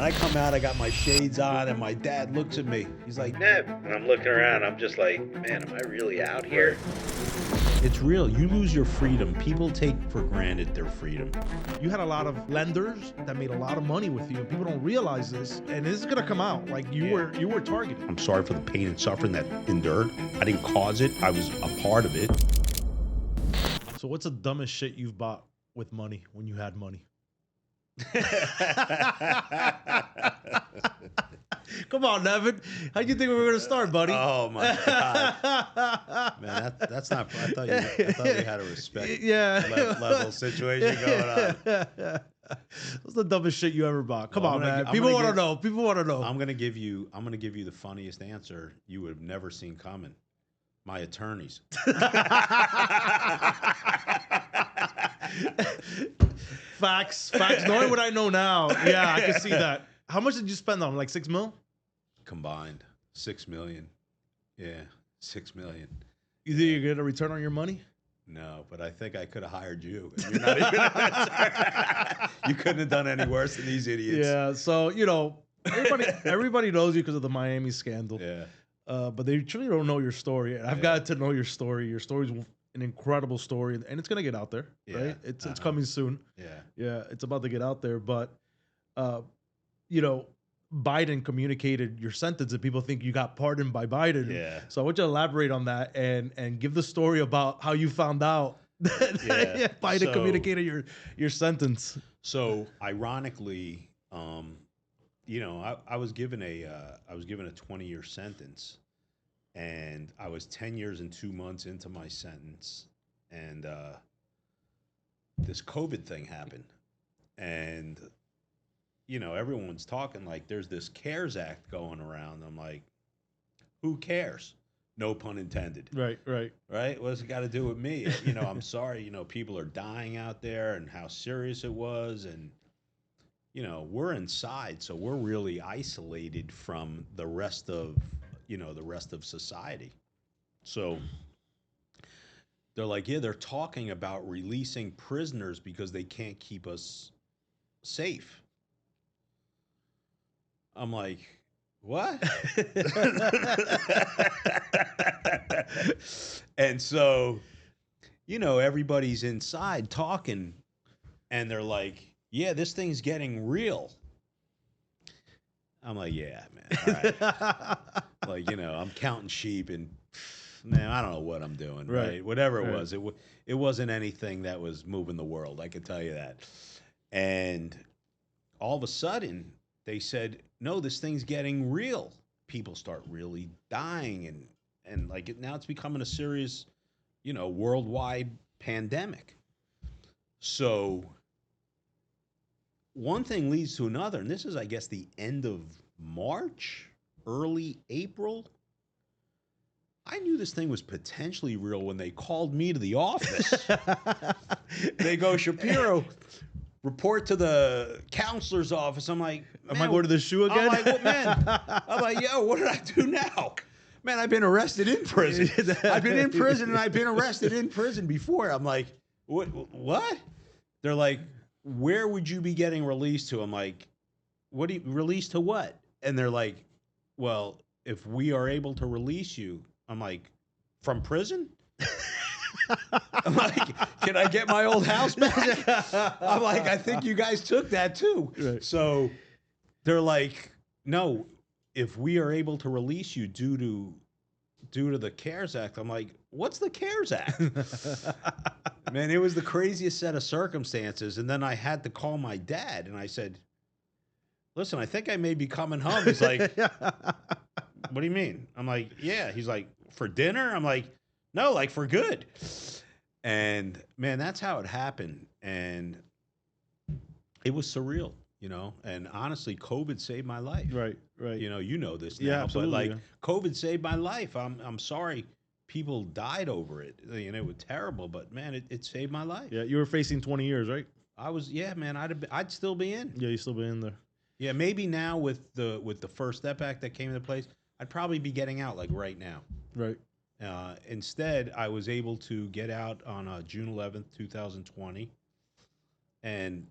And I come out, I got my shades on, and my dad looks at me. He's like, Nev. And I'm looking around, I'm just like, man, am I really out here? It's real. You lose your freedom. People take for granted their freedom. You had a lot of lenders that made a lot of money with you, and people don't realize this. And this is gonna come out. Like you were targeted. I'm sorry for the pain and suffering that endured. I didn't cause it. I was a part of it. So what's the dumbest shit you've bought with money when you had money? Come on, Nevin. How do you think we were gonna start, buddy? Oh my God, man, that's not. I thought we had a respect level situation going on. What's the dumbest shit you ever bought? Come on, man. People want to know. People want to know. I'm gonna give you the funniest answer you would have never seen coming. My attorneys. Facts. Knowing what I know now, yeah, I can see that. How much did you spend on them? Like $6 million? Combined, $6 million. Yeah, $6 million. You think you're gonna return on your money? No, but I think I could have hired you. And you're not even you couldn't have done any worse than these idiots. Yeah. So everybody knows you because of the Miami scandal. Yeah. But they truly don't know your story. And I've got to know your story. Your story's an incredible story, and it's gonna get out there, right? It's coming soon. Yeah, it's about to get out there. But Biden communicated your sentence, and people think you got pardoned by Biden. Yeah. So I want you to elaborate on that and give the story about how you found out that Biden communicated your sentence. So ironically, I was given a 20-year sentence. And I was 10 years and 2 months into my sentence, and this COVID thing happened. And, everyone's talking like there's this CARES Act going around. I'm like, who cares? No pun intended. Right. What's it got to do with me? I'm sorry, people are dying out there and how serious it was. And, we're inside, so we're really isolated from the rest of society. So they're like, they're talking about releasing prisoners because they can't keep us safe. I'm like, what? And so, everybody's inside talking, and they're like, yeah, this thing's getting real. I'm like, yeah, man. All right. I'm counting sheep, and man, I don't know what I'm doing. Right. Whatever it was, it wasn't anything that was moving the world. I can tell you that. And all of a sudden, they said, no, this thing's getting real. People start really dying, and now it's becoming a serious, worldwide pandemic. So one thing leads to another, and this is, I guess, the end of March, early April. I knew this thing was potentially real when they called me to the office. They go, Shapiro, report to the counselor's office. I'm like, am I going to the shoe again? I'm like, what, man? I'm like, yo, what did I do now? Man, I've been arrested in prison. I've been in prison, and I've been arrested in prison before. I'm like, what? They're like, where would you be getting released to? I'm like, what do you release to what? And they're like, well, if we are able to release you, I'm like, from prison? I'm like, can I get my old house back? I'm like, I think you guys took that too. Right. So they're like, no, if we are able to release you due to the CARES Act. I'm like, what's the CARES Act? Man, it was the craziest set of circumstances. And then I had to call my dad, and I said, listen, I think I may be coming home. He's like, what do you mean? I'm like, yeah. He's like, for dinner? I'm like, no, like for good. And man, that's how it happened. And it was surreal, and honestly, COVID saved my life. Right. You know this now, yeah, absolutely, but COVID saved my life. I'm sorry people died over it. It was terrible, but man, it saved my life. Yeah, you were facing 20 years, right? I was, man, I'd still be in. Yeah, you'd still be in there. Yeah, maybe now with the First Step Act that came into place, I'd probably be getting out like right now. Right. Instead, I was able to get out on June 11th, 2020, and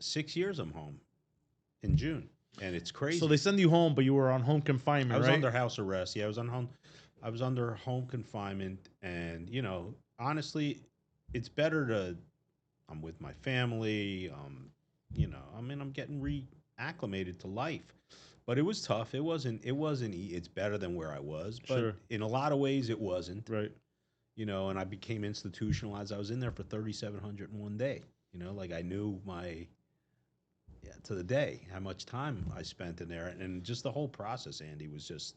6 years I'm home in June. and it's crazy. So they send you home, but you were on home confignment, I was right? under house arrest. Yeah, I was under home confinement, and honestly, it's better to. I'm with my family. I'm getting reacclimated to life, but it was tough. It wasn't. It's better than where I was, but Sure. in a lot of ways, it wasn't. Right. And I became institutionalized. I was in there for 3,701 day. Like I knew to the day how much time I spent in there, and just the whole process, Andy, was just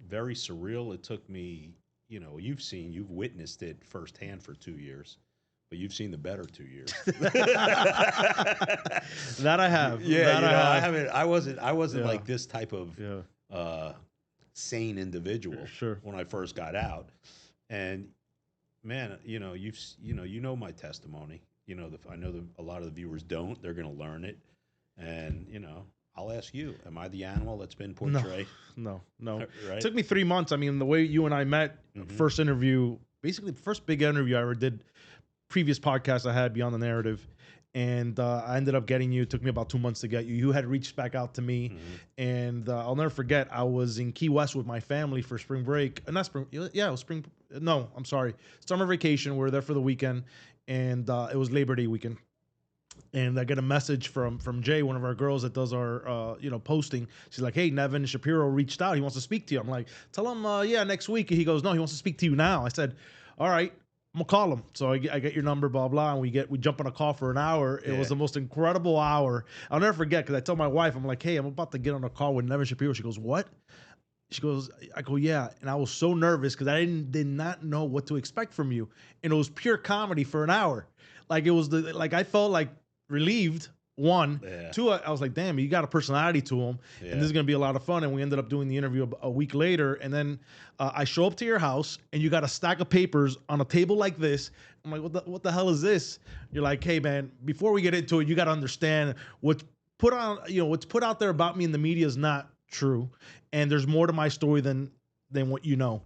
very surreal. It took me, you've witnessed it firsthand for 2 years, but you've seen the better 2 years. That I have. Yeah, that I haven't. I wasn't Yeah. like this type of sane individual Sure. when I first got out. And man, you know my testimony. I know that a lot of the viewers don't. They're going to learn it, and I'll ask you: am I the animal that's been portrayed? No. Right? It took me 3 months. I mean, the way you and I met, first interview, basically the first big interview I ever did. Previous podcast I had, Beyond the Narrative, and I ended up getting you. It took me about 2 months to get you. You had reached back out to me, and I'll never forget. I was in Key West with my family for spring break. Not spring. Yeah, it was spring. No, I'm sorry. Summer vacation. We were there for the weekend, and it was Labor Day weekend. And I get a message from Jay, one of our girls that does our posting. She's like, "Hey, Nevin Shapiro reached out. He wants to speak to you." I'm like, "Tell him, yeah, next week." And he goes, "No, he wants to speak to you now." I said, "All right, I'm gonna call him." So I get your number, blah blah, and we jump on a call for an hour. It was the most incredible hour. I'll never forget, because I told my wife, I'm like, "Hey, I'm about to get on a call with Nevin Shapiro." She goes, "What?" She goes, I go, "Yeah," and I was so nervous because I did not know what to expect from you, and it was pure comedy for an hour. Like it was I felt like relieved. One, two, I was like, damn, you got a personality to him, and this is gonna be a lot of fun. And we ended up doing the interview a week later, and then I show up to your house, and you got a stack of papers on a table like this. I'm like, what the hell is this? You're like, "Hey man, before we get into it, you got to understand what's put out there about me in the media is not true, and there's more to my story than what you know."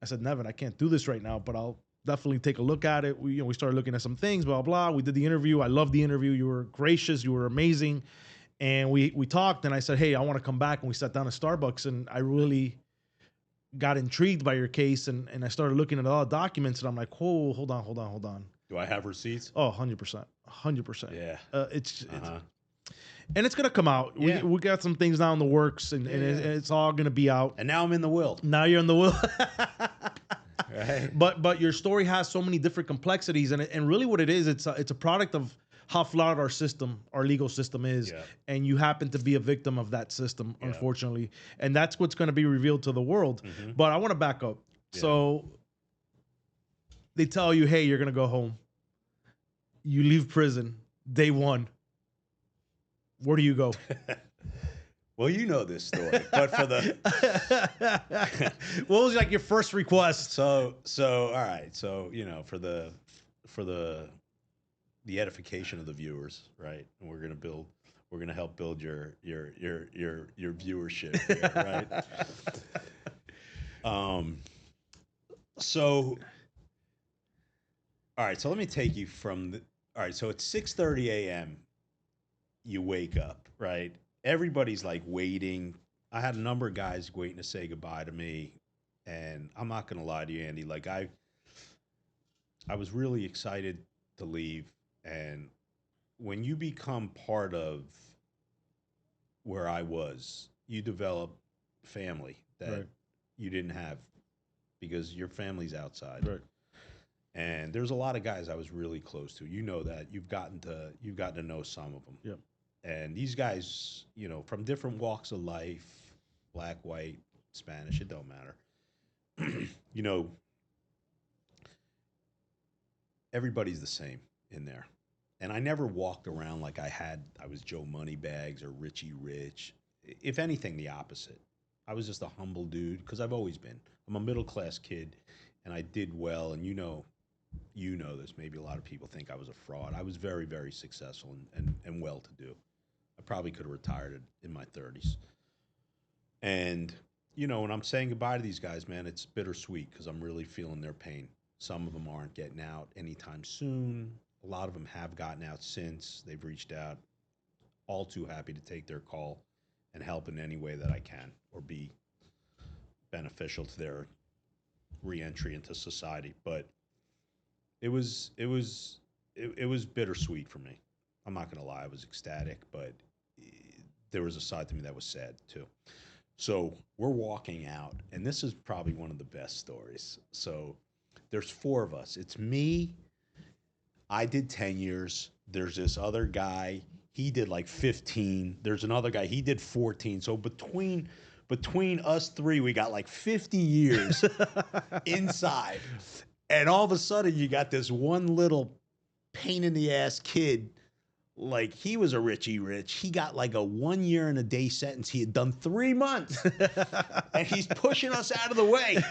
I said, "Nevin, I can't do this right now, but I'll definitely take a look at it." We started looking at some things, blah, blah. We did the interview. I loved the interview. You were gracious. You were amazing. And we talked, and I said, "Hey, I want to come back." And we sat down at Starbucks, and I really got intrigued by your case. And I started looking at all the documents, and I'm like, "Oh, hold on. Do I have receipts? Oh, 100%. 100%. Yeah. It's and it's going to come out. Yeah. We got some things now in the works, and it's all going to be out. And now I'm in the will. Now you're in the will. Right. But your story has so many different complexities, and really what it is, it's a product of how flawed our legal system is, and you happen to be a victim of that system, unfortunately, and that's what's going to be revealed to the world. But I want to back up. So they tell you, "Hey, you're going to go home." You leave prison day one. Where do you go? Well, you know this story, but for the what was like your first request? So all right, so for the edification of the viewers, right? And we're gonna help build your viewership here, right? So all right, so let me take you from all right, so it's 6:30 a.m. You wake up, right? Everybody's like waiting. I had a number of guys waiting to say goodbye to me, and I'm not gonna lie to you, Andy. Like I was really excited to leave, and when you become part of where I was, you develop family that you didn't have because your family's outside. Right. And there's a lot of guys I was really close to. You know that. You've gotten to know some of them. Yep. And these guys, from different walks of life, black, white, Spanish, it don't matter. Everybody's the same in there. And I never walked around like I was Joe Moneybags or Richie Rich. If anything, the opposite. I was just a humble dude, because I've always been. I'm a middle-class kid, and I did well, and you know this. Maybe a lot of people think I was a fraud. I was very, very successful and well-to-do. I probably could have retired in my 30s. And, when I'm saying goodbye to these guys, man, it's bittersweet because I'm really feeling their pain. Some of them aren't getting out anytime soon. A lot of them have gotten out since. They've reached out. all too happy to take their call and help in any way that I can or be beneficial to their reentry into society. But it was bittersweet for me. I'm not gonna lie, I was ecstatic, but there was a side to me that was sad too. So we're walking out, and this is probably one of the best stories. So there's 4 of us. It's me. I did 10 years. There's this other guy. He did like 15. There's another guy. He did 14. So between us 3, we got like 50 years inside. And all of a sudden, you got this one little pain in the ass kid. Like, he was a Richie Rich. He got like a 1 year and a day sentence. He had done 3 months. And he's pushing us out of the way.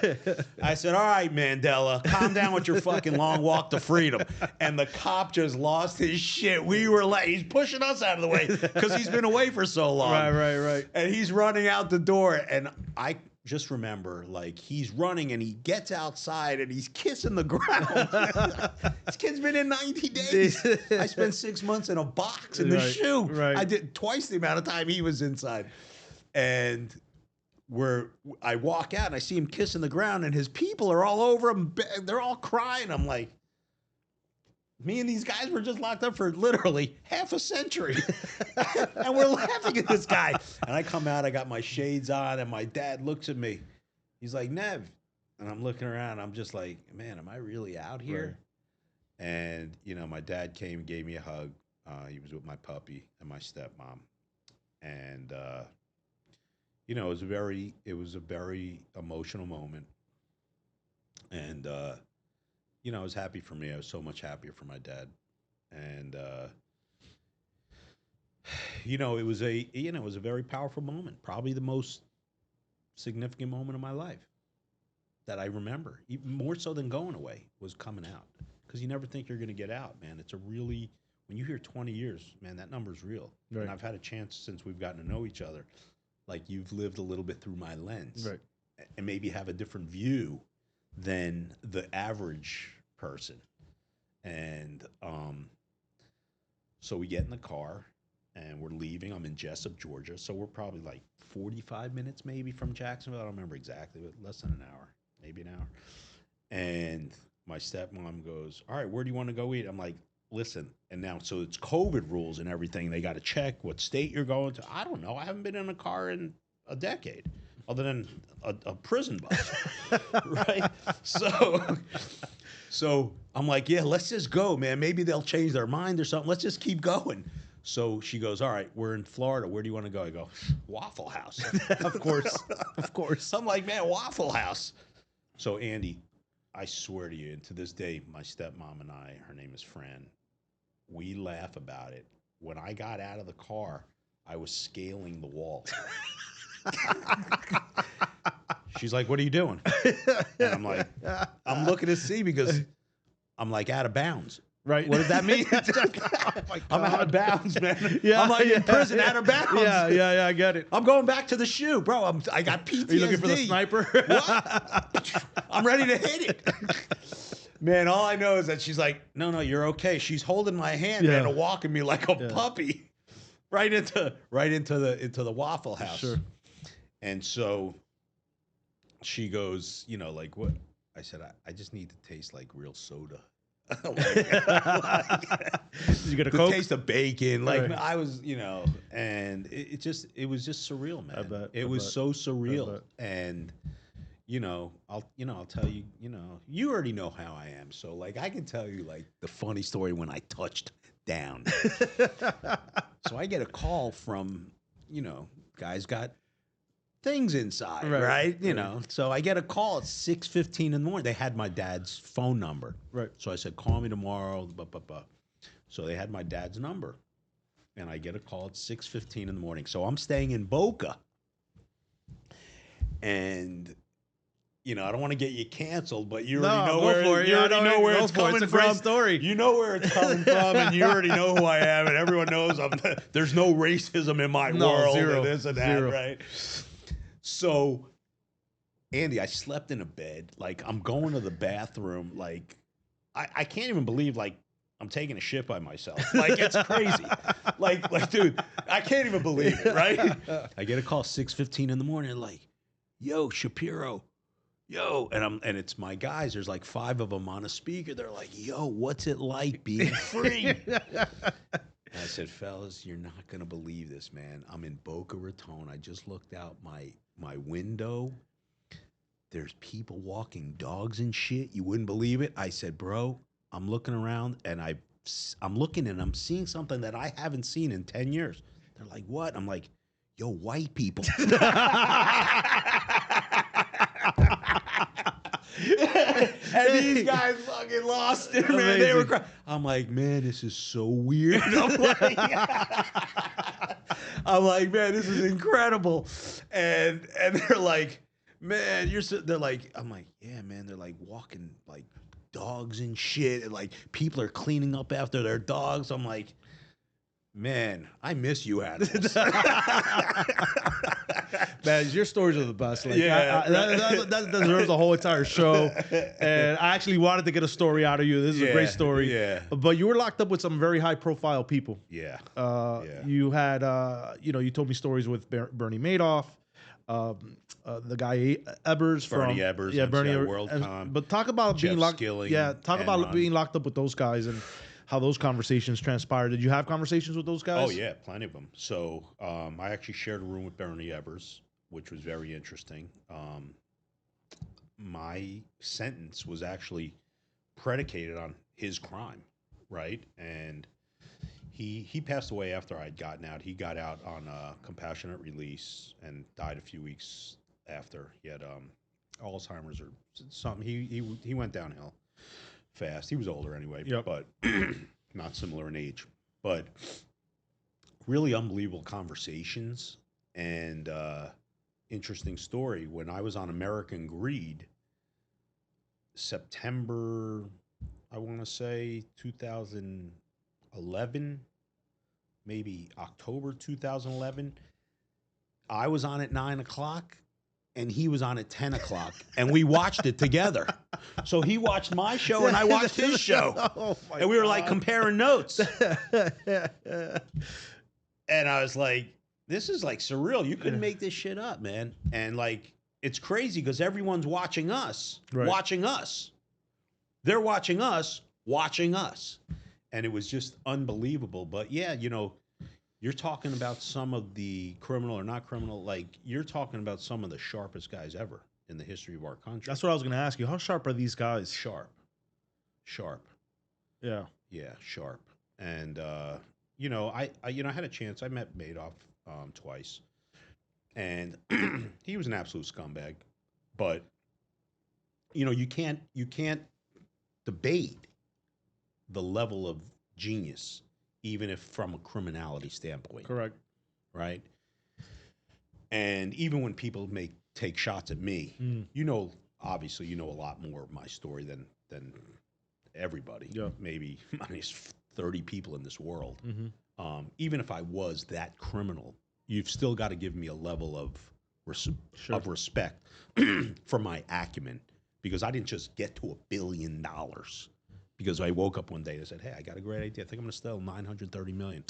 I said, all right, Mandela, calm down with your fucking long walk to freedom. And the cop just lost his shit. We were like, he's pushing us out of the way because he's been away for so long. Right. And he's running out the door. And I just remember, like, he's running and he gets outside and he's kissing the ground. This kid's been in 90 days. I spent 6 months in a box in the shoe. Right. I did twice the amount of time he was inside. And I walk out and I see him kissing the ground and his people are all over him. They're all crying. I'm like, me and these guys were just locked up for literally half a century. And we're laughing at this guy. And I come out, I got my shades on, and my dad looks at me. He's like, Nev. And I'm looking around. I'm just like, man, am I really out here? Right. And, you know, my dad came and gave me a hug. He was with my puppy and my stepmom. And, you know, it was a very emotional moment. And, you know, I was happy for me. I was so much happier for my dad. And, you know, it was a very powerful moment. Probably the most significant moment of my life that I remember. Even more so than going away was coming out. Because you never think you're going to get out, man. It's a really, when you hear 20 years, man, that number's real. Right. And I've had a chance since we've gotten to know each other. Like, you've lived a little bit through my lens. Right. And maybe have a different view than the average person. And so we get in the car and we're leaving. I'm in Jessup, Georgia. So we're probably like 45 minutes maybe from Jacksonville. I don't remember exactly, but less than an hour, maybe an hour. And my stepmom goes, all right, where do you want to go eat? I'm like, listen, and now, so it's COVID rules and everything. They got to check what state you're going to. I don't know. I haven't been in a car in a decade, other than a prison bus, right? So I'm like, yeah, let's just go, man. Maybe they'll change their mind or something. Let's just keep going. So she goes, all right, we're in Florida. Where do you want to go? I go, Waffle House. Of course. Of course. I'm like, man, Waffle House. So Andy, I swear to you, and to this day, my stepmom and I, her name is Fran, we laugh about it. When I got out of the car, I was scaling the wall. She's like, what are you doing? And I'm like, I'm looking to see because I'm like out of bounds. Right. What does that mean? Oh I'm out of bounds, man. Yeah, I'm like in prison, out of bounds. Yeah, I get it. I'm going back to the shoe, bro. I got PTSD. Are you looking for the sniper? What? I'm ready to hit it. Man, all I know is that she's like, no, you're okay. She's holding my hand, man, and walking me like a puppy right into the Waffle House. Sure. And so she goes, you know, like, what? I said, I just need to taste like real soda. Did you get a the Coke? Taste of bacon, like Right. I was, you know, and it was just surreal, man. I bet. It was so surreal, and you know, I'll tell you, you know, you already know how I am, so like I can tell you like the funny story when I touched down. So I get a call from, you know, guys got things inside, right? You know, so I get a call at 6:15 in the morning. They had my dad's phone number. Right. So I said, call me tomorrow. So they had my dad's number. And I get a call at 6:15 in the morning. So I'm staying in Boca. And, you know, I don't want to get you canceled, but you already know where it's coming from. It's a great story. You know where it's coming from, and you already know who I am, and everyone knows there's no racism in my world. Zero. And this and that, Zero. right? So, Andy, I slept in a bed. Like, I'm going to the bathroom. Like, I can't even believe, like, I'm taking a shit by myself. Like, it's crazy. like, dude, I can't even believe it, right? I get a call 6:15 in the morning, like, yo, Shapiro, yo, and it's my guys. There's like 5 of them on a speaker. They're like, yo, what's it like being free? I said, fellas, you're not gonna believe this, man. I'm in Boca Raton. I just looked out my window. There's people walking dogs and shit. You wouldn't believe it. I said, bro, I'm looking around and I'm looking and I'm seeing something that I haven't seen in 10 years. They're like, what? I'm like, yo, white people. And these guys fucking lost it, man. Amazing. They were crying. I'm like, man, this is so weird. I'm like, man, this is incredible. And they're like, man, they're like, I'm like, yeah, man, they're like walking like dogs and shit. And like people are cleaning up after their dogs. I'm like, man, I miss you animals. Man, your stories are the best. Like, Yeah, that deserves a whole entire show. And I actually wanted to get a story out of you. This is a great story. Yeah. But you were locked up with some very high-profile people. Yeah. You had, you told me stories with Bernie Madoff, the guy Ebbers Bernie Ebbers, Bernie WorldCom. But talk about Jeff being locked. Skilling, Yeah, talk about Enron. being locked up with those guys and how those conversations transpired. Did you have conversations with those guys? Oh, yeah, plenty of them. So I actually shared a room with Bernie Ebbers, which was very interesting. My sentence was actually predicated on his crime, right? And he passed away after I'd gotten out. He got out on a compassionate release and died a few weeks after. He had Alzheimer's or something. He went downhill fast. He was older anyway, Yep. but not similar in age. But really unbelievable conversations and interesting story. When I was on American Greed, September, I want to say 2011, maybe October 2011, I was on at 9 o'clock and he was on at 10 o'clock and we watched it together. So he watched my show and I watched his show. Oh my And we were God. like comparing notes. And I was like, this is like surreal. You couldn't make this shit up, man. And like, it's crazy because everyone's watching us, Right. watching us. They're watching us, watching us. And it was just unbelievable. But yeah, you're talking about some of the criminal or not criminal, like you're talking about some of the sharpest guys ever in the history of our country. That's what I was going to ask you. How sharp are these guys? Sharp. Yeah. Yeah, sharp. And I had a chance. I met Madoff twice, and he was an absolute scumbag. But you can't debate the level of genius, even if from a criminality standpoint. Correct. Right. And even when people take shots at me, obviously a lot more of my story than everybody. Yeah. Maybe minus 30 people in this world. Mm-hmm. Even if I was that criminal, you've still got to give me a level of respect for my acumen, because I didn't just get to $1 billion because I woke up one day and said, hey, I got a great idea. I think I'm going to steal $930 million.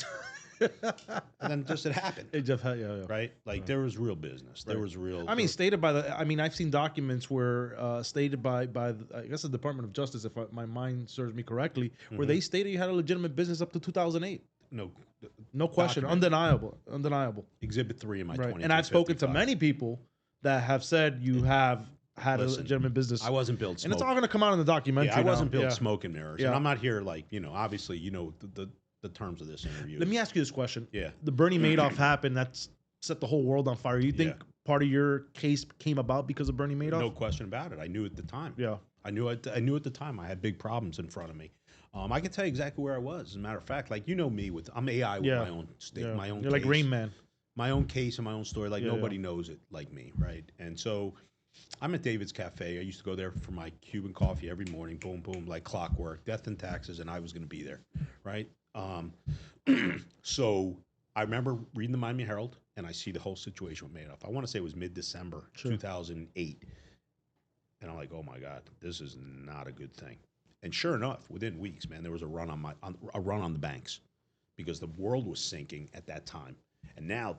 And then it happened. Yeah. Right? Like there was real business. There was real. Stated by I've seen documents where stated by I guess the Department of Justice, if my mind serves me correctly, where they stated you had a legitimate business up to 2008. No question. Undeniable. Exhibit 3 in my 2255. And I've spoken to many people that have said you have had a legitimate business. I wasn't built smoke. And it's all going to come out in the documentary. Yeah, I wasn't now. built smoke and mirrors. And I'm not here like, obviously, the terms of this interview. Let me ask you this question. Yeah. The Bernie Madoff happened. That's set the whole world on fire. You think part of your case came about because of Bernie Madoff? No question about it. I knew at the time. Yeah. I knew at the time I had big problems in front of me. I can tell you exactly where I was. As a matter of fact, like me I'm AI with my own state, my own. You're case, like Rain Man. My own case and my own story. Like nobody knows it like me, right? And so I'm at David's Cafe. I used to go there for my Cuban coffee every morning. Boom, boom, like clockwork. Death and taxes, and I was going to be there, right? So I remember reading the Miami Herald, and I see the whole situation with Madoff. I want to say it was mid-December 2008. And I'm like, oh, my God, this is not a good thing. And sure enough, within weeks, man, there was a run on the banks because the world was sinking at that time. And now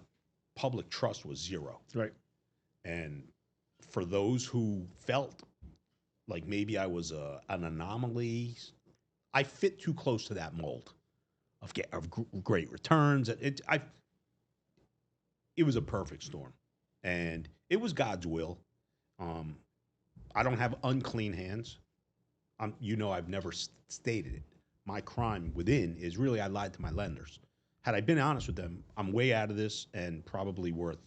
public trust was zero. Right. And for those who felt like maybe I was an anomaly, I fit too close to that mold of great returns. It was a perfect storm. And it was God's will. I don't have unclean hands. I've never stated it. My crime within is really I lied to my lenders. Had I been honest with them, I'm way out of this and probably worth,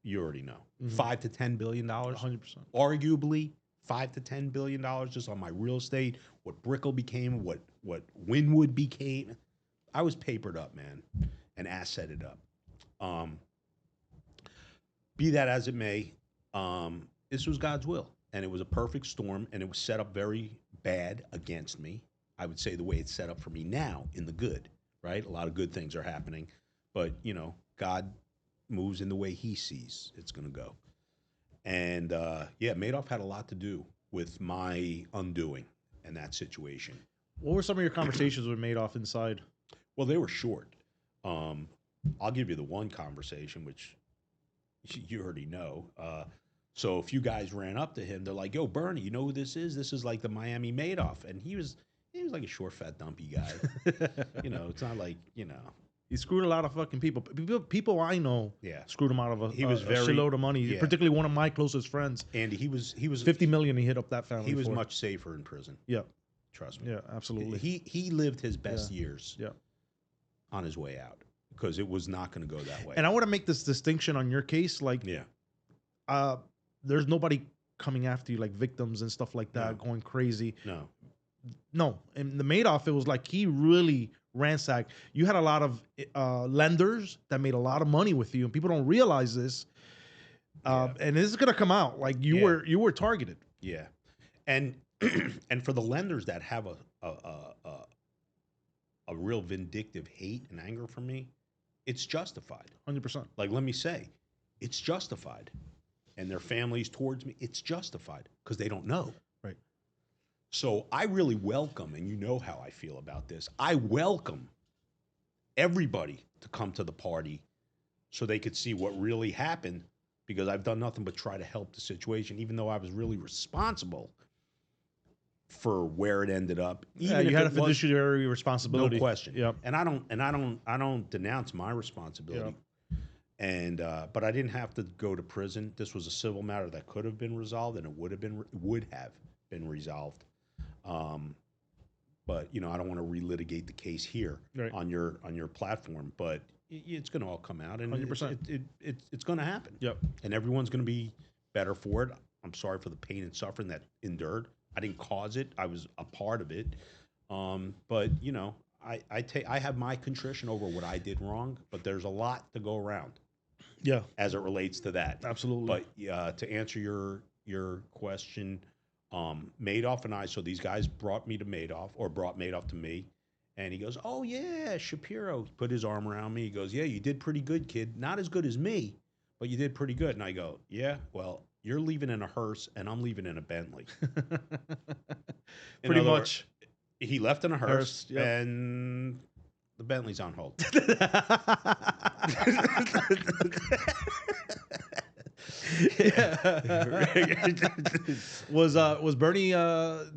you already know, $5 to $10 billion. 100%. Arguably, $5 to $10 billion just on my real estate. What Brickell became, what Wynwood became. I was papered up, man, and asseted up. Be that as it may, this was God's will. And it was a perfect storm, and it was set up very bad against me. I would say the way it's set up for me now in the good, right? A lot of good things are happening. But, God moves in the way he sees it's going to go. And, Madoff had a lot to do with my undoing in that situation. What were some of your conversations with Madoff inside? Well, they were short. I'll give you the one conversation, which you already know. So a few guys ran up to him. They're like, "Yo, Bernie, you know who this is? This is like the Miami Madoff." And he was like a short, fat, dumpy guy. It's not like, He screwed a lot of fucking people. People I know screwed him out of a shitload of money, particularly one of my closest friends. Andy, he was $50 million he hit up that family. He was much safer in prison. Yeah. Trust me. Yeah, absolutely. He lived his best years on his way out because it was not going to go that way. And I want to make this distinction on your case. Like, there's nobody coming after you, like victims and stuff like that, going crazy. No. In the Madoff, it was like he really ransacked. You had a lot of lenders that made a lot of money with you, and people don't realize this. And this is gonna come out. Like you were targeted. Yeah, and and for the lenders that have a real vindictive hate and anger for me, it's justified. 100%. Like, let me say, it's justified. And their families towards me, it's justified because they don't know. Right. So I really welcome, and you know how I feel about this, I welcome everybody to come to the party so they could see what really happened, because I've done nothing but try to help the situation, even though I was really responsible for where it ended up. Even you had a fiduciary responsibility. No question. Yep. And I don't denounce my responsibility. Yep. And but I didn't have to go to prison. This was a civil matter that could have been resolved, and it would have been resolved. But I don't want to relitigate the case here on your platform. But it's going to all come out, and 100%. It's going to happen. Yep. And everyone's going to be better for it. I'm sorry for the pain and suffering that endured. I didn't cause it. I was a part of it. But I have my contrition over what I did wrong. But there's a lot to go around. Yeah, as it relates to that. Absolutely. But to answer your question, Madoff and I, so these guys brought Madoff to me, and he goes, "Oh yeah, Shapiro." He put his arm around me. He goes, "Yeah, you did pretty good, kid. Not as good as me, but you did pretty good." And I go, "Yeah, well, you're leaving in a hearse, and I'm leaving in a Bentley." Pretty much. He left in a hearse, and the Bentley's on hold. Was Bernie?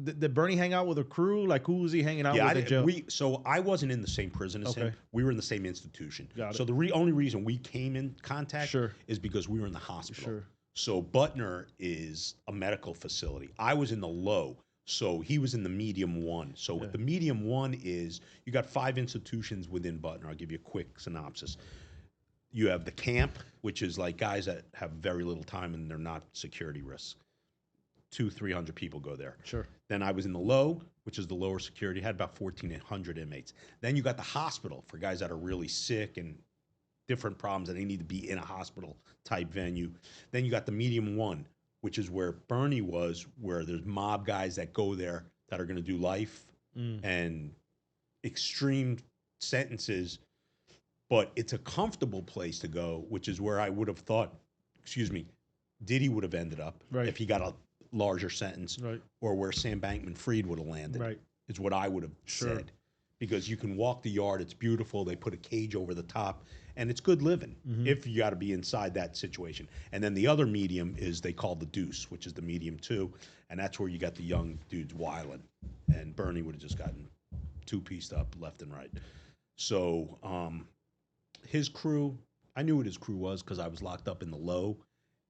Did Bernie hang out with a crew? Like, who was he hanging out with in jail? So I wasn't in the same prison as him. We were in the same institution. Got it. So the only reason we came in contact is because we were in the hospital. Sure. So Butner is a medical facility. I was in the low. So he was in the medium one. So the medium one is, you got 5 institutions within Butner. I'll give you a quick synopsis. You have the camp, which is like guys that have very little time and they're not security risks. 200-300 people go there. Sure. Then I was in the low, which is the lower security, had about 1,400 inmates. Then you got the hospital for guys that are really sick and different problems and they need to be in a hospital type venue. Then you got the medium one, which is where Bernie was, where there's mob guys that go there that are going to do life and extreme sentences, but it's a comfortable place to go, which is where I would have thought, Diddy would have ended up if he got larger sentence, Right. or where Sam Bankman-Fried would have landed. Right. Is what I would have said, because you can walk the yard. It's beautiful. They put a cage over the top, and it's good living if you got to be inside that situation. And then the other medium is they call the deuce, which is the medium 2, and that's where you got the young dudes wilding, and Bernie would have just gotten two-pieced up left and right. So his crew, I knew what his crew was because I was locked up in the low,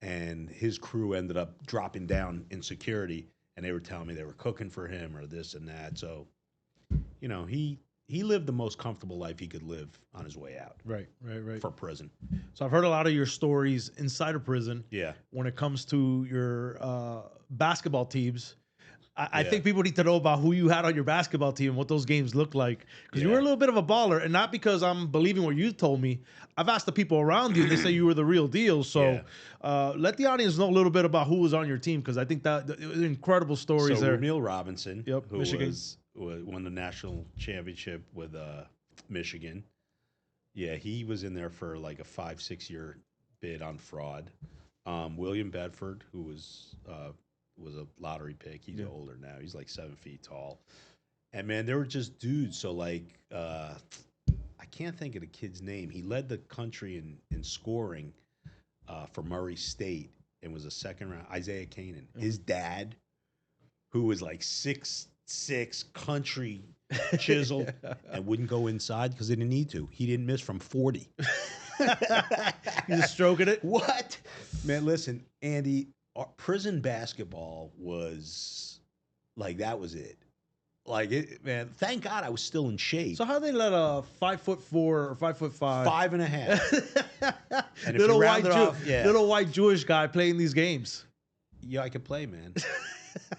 and his crew ended up dropping down in security, and they were telling me they were cooking for him or this and that. So, you know, he lived the most comfortable life he could live on his way out. Right. For prison. So I've heard a lot of your stories inside of prison. Yeah. When it comes to your basketball teams, I think people need to know about who you had on your basketball team and what those games looked like. Because you were a little bit of a baller, and not because I'm believing what you told me. I've asked the people around you, and they say you were the real deal. So let the audience know a little bit about who was on your team, because I think that it was incredible stories there. Ramil Robinson, who Michigan. won the national championship with Michigan. Yeah, he was in there for like a 5-6 year bid on fraud. William Bedford, who was a lottery pick. He's older now. He's like 7 feet tall. And man, they were just dudes. So like, I can't think of the kid's name. He led the country in scoring for Murray State and was a second round. Isaiah Kanan. His dad, who was like 6'6", country chiseled, and wouldn't go inside because he didn't need to. He didn't miss from 40. You just stroking it? What? Man, listen, Andy, prison basketball was like, that was it. Like, it, man, thank God I was still in shape. So how they let a 5'4" or 5'5", 5.5. And little little white Jewish guy playing these games? Yeah, I could play, man.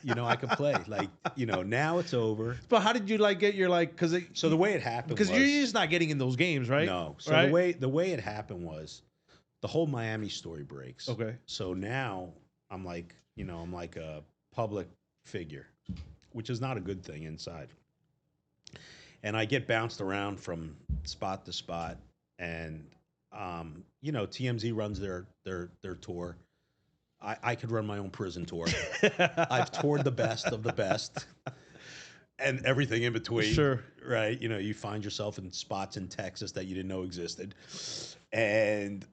You know, I could play. Like, you know, now it's over. But how did you like get your like? So the way it happened, because you're just not getting in those games, right? No. So right? the way it happened was, the whole Miami story breaks. Okay. So now I'm like, you know, I'm like a public figure, which is not a good thing inside. And I get bounced around from spot to spot, and you know, TMZ runs their tour. I could run my own prison tour. I've toured the best of the best, and everything in between. Sure. Right. You know, you find yourself in spots in Texas that you didn't know existed, and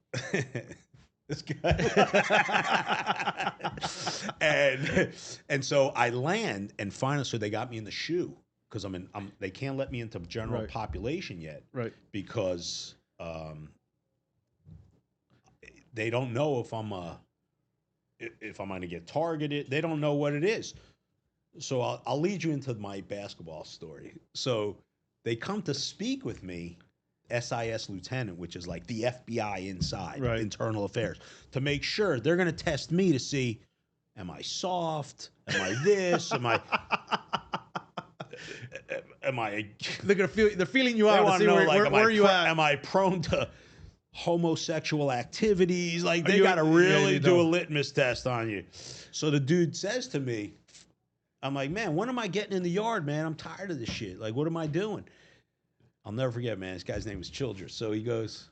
this guy. and so I land, and finally, so they got me in the shoe, because they can't let me into general population yet, right? Because they don't know if I'm going to get targeted. They don't know what it is. So I'll lead you into my basketball story. So they come to speak with me, SIS lieutenant, which is like the FBI inside, internal affairs, to make sure. They're going to test me to see, am I soft? Am I this? Am I? They're feeling you out to see where you at. Am I prone to homosexual activities? Like, they got to really do a litmus test on you. So the dude says to me, I'm like, man, when am I getting in the yard, man? I'm tired of this shit. Like, what am I doing? I'll never forget, man. This guy's name was Childress. So he goes,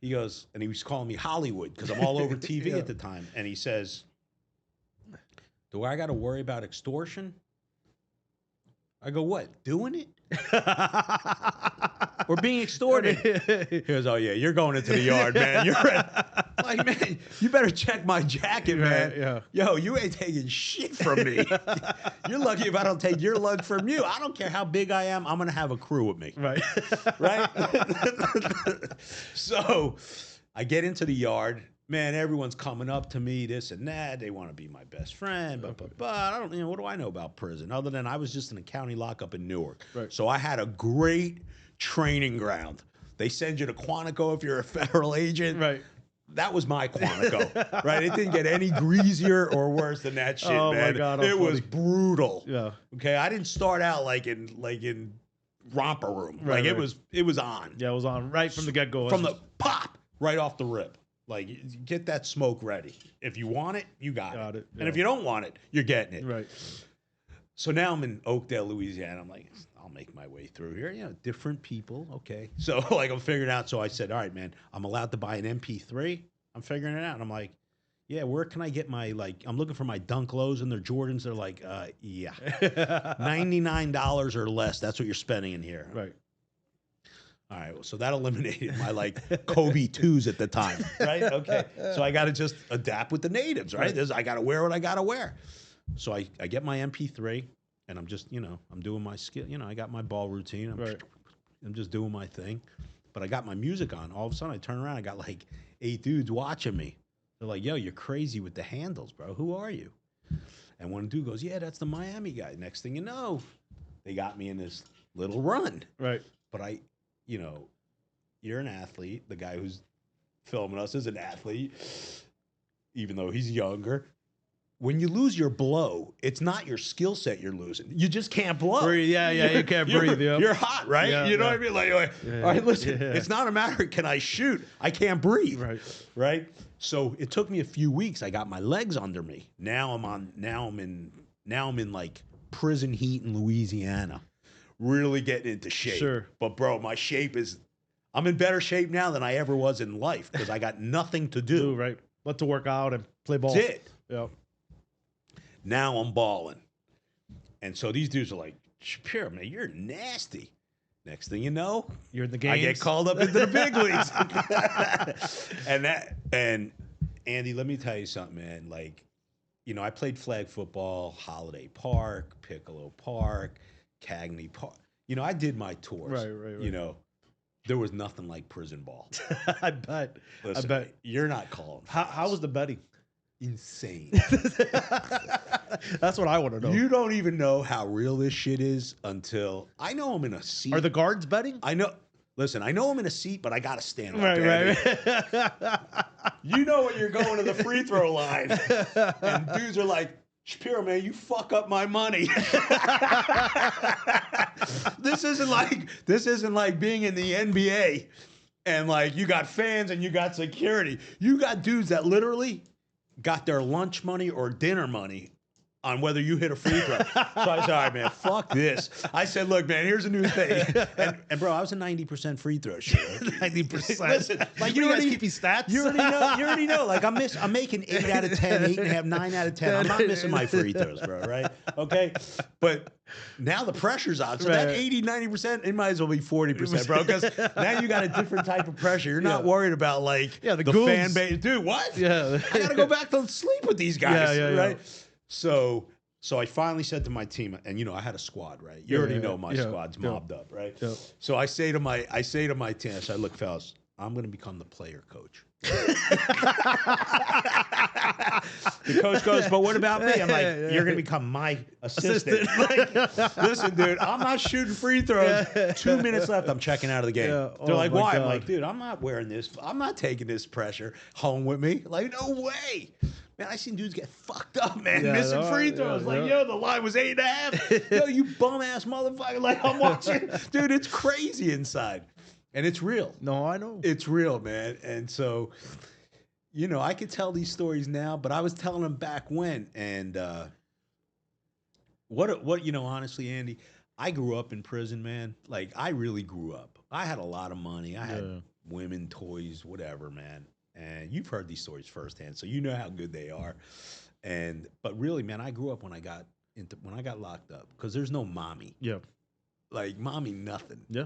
and he was calling me Hollywood because I'm all over TV at the time. And he says, do I got to worry about extortion? I go, what? Doing it? Or being extorted? He goes, oh yeah, you're going into the yard, man. You're like, man, you better check my jacket, man. Yeah. Yo, you ain't taking shit from me. You're lucky if I don't take your lug from you. I don't care how big I am. I'm gonna have a crew with me. Right. Right. So I get into the yard. Man, everyone's coming up to me, this and that. They want to be my best friend, but I don't, what do I know about prison other than I was just in a county lockup in Newark. Right. So I had a great training ground. They send you to Quantico if you're a federal agent. Right. That was my Quantico. Right. It didn't get any greasier or worse than that shit, oh man. My God, it was brutal. Yeah. Okay. I didn't start out like in romper room. Right, it was on. Yeah, it was on right from the get-go. From the pop, right off the rip. Like, you get that smoke ready. If you want it, you got it. Yeah. And if you don't want it, you're getting it. Right. So now I'm in Oakdale, Louisiana. I'm like, I'll make my way through here. You know, different people. Okay. So, like, I'm figuring out. So I said, all right, man, I'm allowed to buy an MP3. I'm figuring it out. And I'm like, yeah, where can I get my, like, I'm looking for my Dunk Lows and their Jordans. They're like, yeah, $99 or less. That's what you're spending in here. Right. All right, well, so that eliminated my like Kobe 2s at the time, right? Okay, so I got to just adapt with the natives, right? I got to wear what I got to wear. So I get my MP3, and I'm just, I'm doing my skill. I got my ball routine. I'm just doing my thing. But I got my music on. All of a sudden, I turn around. I got like 8 dudes watching me. They're like, yo, you're crazy with the handles, bro. Who are you? And one dude goes, yeah, that's the Miami guy. Next thing you know, they got me in this little run. Right. But you're an athlete. The guy who's filming us is an athlete, even though he's younger. When you lose your blow, it's not your skill set you're losing. You just can't blow. Breathe. Yeah, you can't breathe. You're hot, right? Yeah, you know what I mean? Like, all right, listen, it's not a matter of can I shoot? I can't breathe. Right? So it took me a few weeks. I got my legs under me. Now I'm in like prison heat in Louisiana. Really getting into shape. Sure. But bro, my shape I'm in better shape now than I ever was in life because I got nothing to do. Right. But to work out and play ball. That's it. Yeah. Now I'm balling. And so these dudes are like, Shapiro, man, you're nasty. Next thing you know, you're in the games. I get called up into the big leagues. and Andy, let me tell you something, man. Like, I played flag football, Holiday Park, Piccolo Park, Cagney Park. I did my tours. Right. There was nothing like prison ball. I bet. Listen, I bet. You're not calling. How was the betting? Insane. That's what I want to know. You don't even know how real this shit is until I know I'm in a seat. Are the guards betting? I know. Listen, I know I'm in a seat, but I got to stand up. Right. You know when you're going to the free throw line, and dudes are like, Shapiro, man, you fuck up my money. This isn't like being in the NBA and like you got fans and you got security. You got dudes that literally got their lunch money or dinner money on whether you hit a free throw. So I said, all right, man, fuck this. I said, look, man, here's a new thing. And bro, I was a 90% free throw shooter. 90%. Listen, like you already keep your stats. You already know. Like I'm making 8 out of 10, 8.5, 9 out of 10. I'm not missing my free throws, bro, right? Okay. But now the pressure's on. So that 80, 90%, it might as well be 40%, bro. Because now you got a different type of pressure. You're not worried about like the fan base. Dude, what? Yeah. I gotta go back to sleep with these guys. Right? So I finally said to my team, and I had a squad, right? You already know my squad's mobbed up, right? Yeah. So I say to my team, I said, look, fellas, I'm gonna become the player coach. The coach goes, but what about me? I'm like, you're gonna become my assistant. Like, listen, dude, I'm not shooting free throws. 2 minutes left. I'm checking out of the game. Yeah. They're like, why? God. I'm like, dude, I'm not wearing this. I'm not taking this pressure home with me. Like, no way. Man, I seen dudes get fucked up, man, missing free throws. Yo, the line was 8.5. Yo, you bum ass motherfucker. Like, I'm watching. Dude, it's crazy inside. And it's real. No, I know. It's real, man. And so, I could tell these stories now, but I was telling them back when. And what honestly, Andy, I grew up in prison, man. Like, I really grew up. I had a lot of money. I had women, toys, whatever, man. And you've heard these stories firsthand, so you know how good they are. But really, man, I grew up when I got locked up because there's no mommy. Yeah. Like mommy, nothing. Yeah.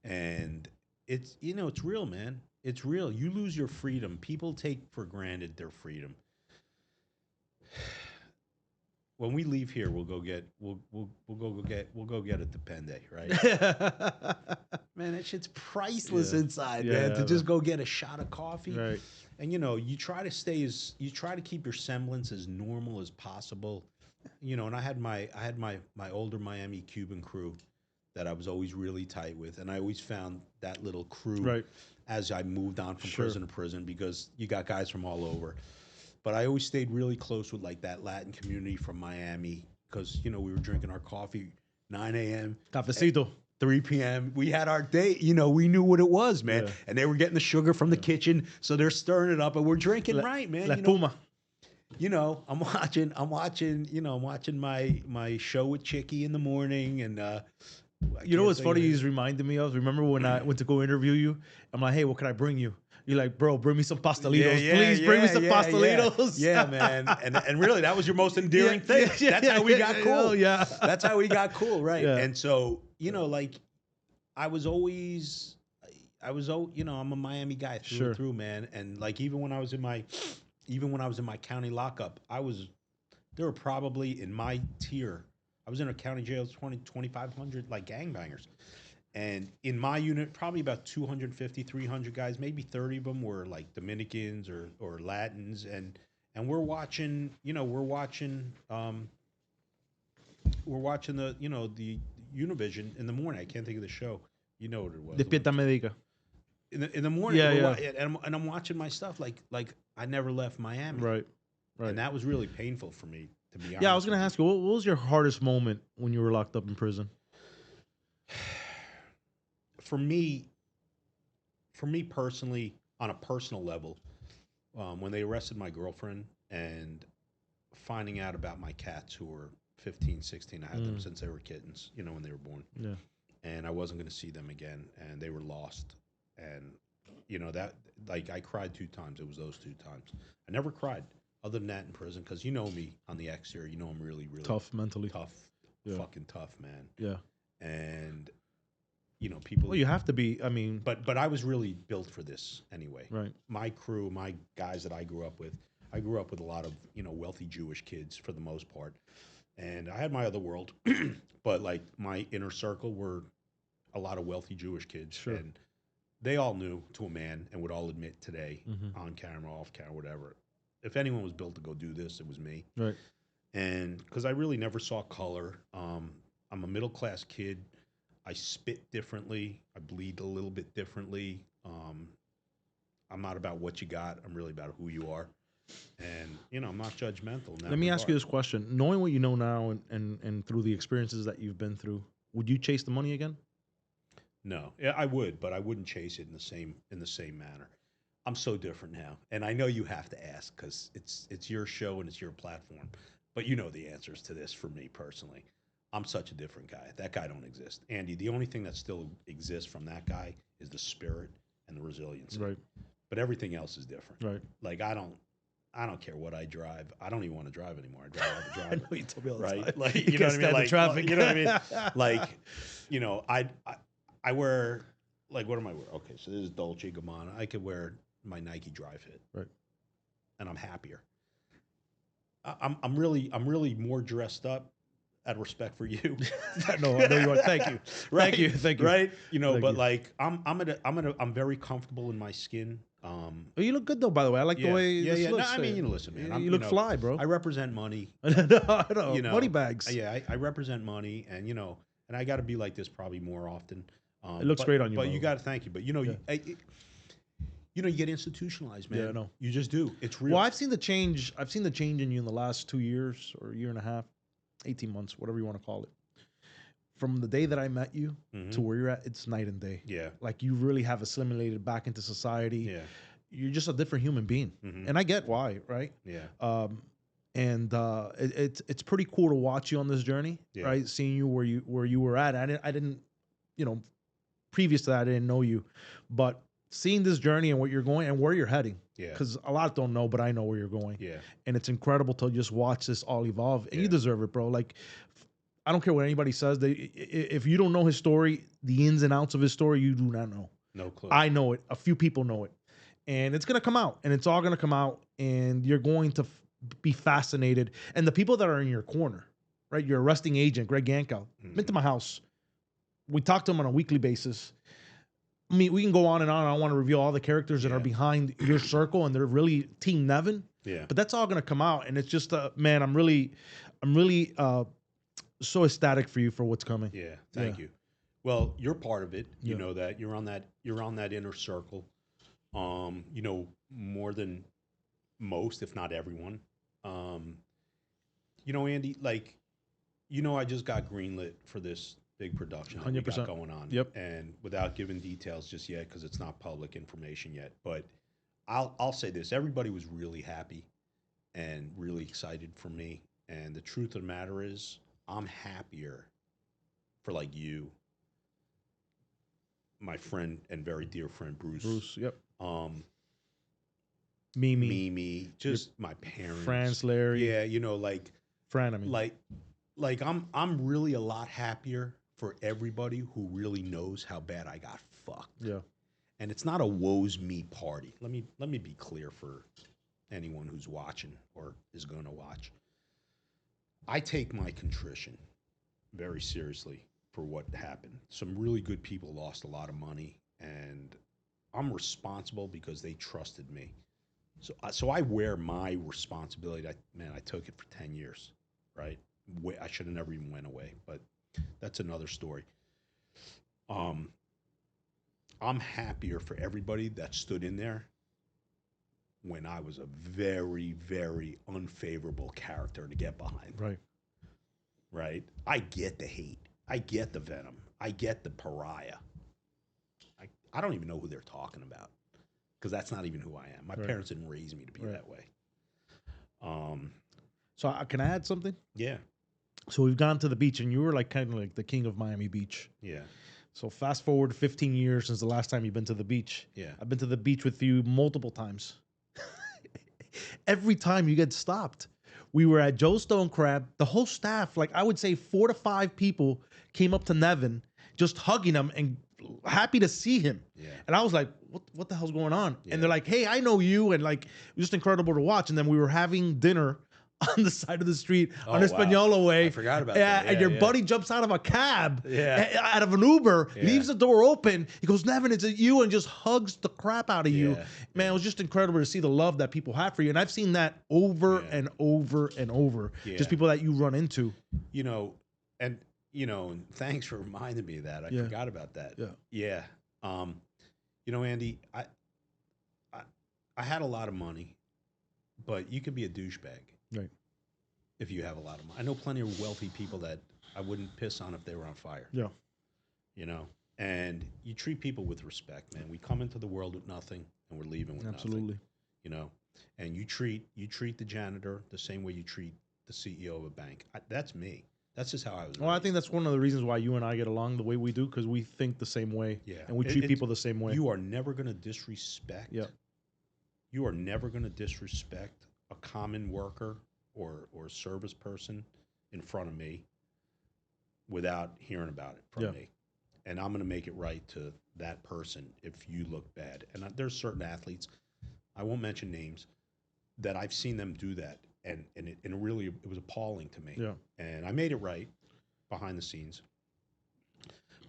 And it's it's real, man. It's real. You lose your freedom. People take for granted their freedom. When we leave here, we'll go get a Depende, right? Man, that shit's priceless inside, man. To just go get a shot of coffee, right? And you try to keep your semblance as normal as possible, And I had my older Miami Cuban crew that I was always really tight with, and I always found that little crew as I moved on from prison to prison because you got guys from all over. But I always stayed really close with like that Latin community from Miami because, we were drinking our coffee 9 a.m. Cafecito. 3 p.m. We had our date. We knew what it was, man. Yeah. And they were getting the sugar from the kitchen, so they're stirring it up, and we're drinking man. La Puma. I'm watching my show with Chicky in the morning, and what's funny? He's reminding me of. Remember when I went to go interview you? I'm like, hey, what can I bring you? You're like, bro, bring me some pastelitos. Please bring me some pastelitos. Yeah, man. And really, that was your most endearing thing. That's how we got cool. Yeah. That's how we got cool, right? Yeah. And so, like, I'm a Miami guy through and through, man. And like, even when I was in my county lockup, there were probably in my tier, I was in a county jail, 2,500 like gangbangers. And in my unit, probably about 250, 300 guys, maybe 30 of them were like Dominicans or Latins. And we're watching the the Univision in the morning. I can't think of the show. You know what it was. Despierta Médica. In the morning. Yeah. And I'm watching my stuff like I never left Miami. Right. And that was really painful for me, to be honest. Yeah, I was going to ask you, what was your hardest moment when you were locked up in prison? For me personally, on a personal level, when they arrested my girlfriend and finding out about my cats who were 15, 16, I had them since they were kittens, when they were born. Yeah. And I wasn't going to see them again, and they were lost. And, that, like, I cried 2 times. It was those 2 times. I never cried other than that in prison, because you know me on the exterior. I'm really, really tough mentally. Tough, fucking tough, man. Yeah. And, people. Well, you have to be. I mean, but I was really built for this anyway. Right. My crew, my guys that I grew up with a lot of wealthy Jewish kids for the most part, and I had my other world, but like my inner circle were a lot of wealthy Jewish kids, and they all knew to a man and would all admit today, on camera, off camera, whatever. If anyone was built to go do this, it was me. Right. And because I really never saw color. I'm a middle class kid. I spit differently. I bleed a little bit differently. I'm not about what you got. I'm really about who you are. And, I'm not judgmental. Let me ask you this question. Knowing what you know now and through the experiences that you've been through, would you chase the money again? No. Yeah, I would, but I wouldn't chase it in the same manner. I'm so different now. And I know you have to ask because it's your show and it's your platform. But you know the answers to this for me personally. I'm such a different guy. That guy don't exist. Andy, the only thing that still exists from that guy is the spirit and the resilience. Right. But everything else is different. Right. Like I don't care what I drive. I don't even want to drive anymore. I drive like a driver. I know you told me all the time. Like you know what I mean? Like traffic. You know what I mean? Like, I wear, like, what am I wearing? Okay, so this is Dolce & Gabbana. I could wear my Nike Dri Fit. Right. And I'm happier. I'm really more dressed up out of respect for you. No, I know you are. Thank you. Right? Thank you. Right? But you. like I'm very comfortable in my skin. Oh, you look good though, by the way. I like the way this looks. No, I mean, listen, man. You look fly, bro. I represent money. No, I know. Money bags. Yeah, I represent money, and and I got to be like this probably more often. It looks great on you. But you got to thank you. But you get institutionalized, man. Yeah, I know. You just do. It's real. Well, I've seen the change. I've seen the change in you in the last 2 years or a year and a half, 18 months, whatever you want to call it. From the day that I met you to where you're at, it's night and day. Yeah. Like you really have assimilated back into society. Yeah. You're just a different human being, and I get why, right? Yeah. It's pretty cool to watch you on this journey, right? Seeing you where you were at. I didn't, previous to that, I didn't know you, but seeing this journey and what you're going and where you're heading. Yeah. Because a lot don't know, but I know where you're going. Yeah. And it's incredible to just watch this all evolve, and you deserve it, bro. Like, I don't care what anybody says. If you don't know his story, the ins and outs of his story, you do not know. No clue. I know it. A few people know it. And it's going to come out, and it's all going to come out, and you're going to be fascinated. And the people that are in your corner, right? Your arresting agent, Greg Yankow, been to my house. We talk to him on a weekly basis. I mean, we can go on and on. I don't want to reveal all the characters that are behind your circle, and they're really Team Nevin. Yeah. But that's all going to come out, and it's just, man, I'm really so ecstatic for you for what's coming. Yeah. Thank you. Well, you're part of it. You know that you're on that inner circle. More than most, if not everyone. Andy, like, I just got greenlit for this big production that 100%. we got going on. Yep. And without giving details just yet, because it's not public information yet, but I'll say this: everybody was really happy and really excited for me. And the truth of the matter is, I'm happier for like you, my friend and very dear friend Bruce. Yep. Mimi, just my parents. Franz, Larry. Yeah, you know, like Fran, I mean. Like I'm really a lot happier for everybody who really knows how bad I got fucked. Yeah. And it's not a woes me party. Let me be clear for anyone who's watching or is going to watch. I take my contrition very seriously for what happened. Some really good people lost a lot of money, and I'm responsible because they trusted me. So I wear my responsibility. I took it for 10 years, right? I should have never even went away, but that's another story. I'm happier for everybody that stood in there when I was a very, very unfavorable character to get behind. Right. Right? I get the hate. I get the venom. I get the pariah. I don't even know who they're talking about because that's not even who I am. My parents didn't raise me to be that way. So can I add something? Yeah. So we've gone to the beach, and you were like kind of like the king of Miami Beach. Yeah. So fast forward 15 years since the last time you've been to the beach. Yeah. I've been to the beach with you multiple times. Every time you get stopped. We were at Joe's Stone Crab. The whole staff, like I would say 4 to 5 people came up to Nevin, just hugging him and happy to see him. Yeah. And I was like, what the hell's going on? Yeah. And they're like, hey, I know you. And like, it was just incredible to watch. And then we were having dinner on the side of the street on Española way. I forgot about that. And your buddy jumps out of a cab, Yeah. out of an Uber, Yeah. leaves the door open. He goes, Nevin, it's you, and just hugs the crap out of you. Yeah. Man, it was just incredible to see the love that people have for you. And I've seen that over and over and over. Yeah. Just people that you run into. You know, and thanks for reminding me of that. I forgot about that. Yeah. Yeah. You know, Andy, I had a lot of money, but you could be a douchebag. Right. If you have a lot of money. I know plenty of wealthy people that I wouldn't piss on if they were on fire. Yeah. You know, and you treat people with respect, man. We come into the world with nothing and we're leaving with nothing. You know, and you treat the janitor the same way you treat the CEO of a bank. That's me. That's just how I was raised. I think that's one of the reasons why you and I get along the way we do, because we think the same way. Yeah. And we treat people the same way. You are never going to disrespect. Yeah. You are never going to disrespect a common worker or service person in front of me without hearing about it from me. And I'm going to make it right to that person if you look bad. And there's certain athletes, I won't mention names, that I've seen them do that. And it was appalling to me. Yeah. And I made it right behind the scenes.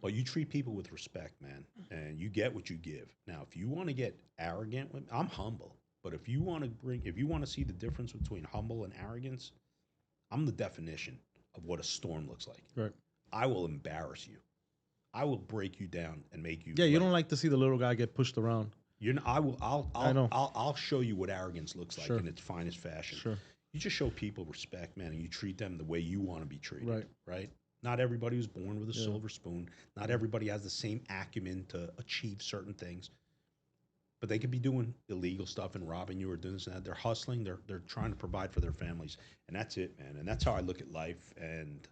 But you treat people with respect, man, and you get what you give. Now, if you want to get arrogant with, I'm humble. But if you want to see the difference between humble and arrogance, I'm the definition of what a storm looks like. Right. I will embarrass you. I will break you down and make you. Yeah, you don't like to see the little guy get pushed around. I'll show you what arrogance looks like in its finest fashion. Sure. You just show people respect, man, and you treat them the way you want to be treated. Right. Right. Not everybody was born with a silver spoon. Not everybody has the same acumen to achieve certain things. But they could be doing illegal stuff and robbing you or doing this and that. They're hustling. They're trying to provide for their families. And that's it, man. And that's how I look at life. And,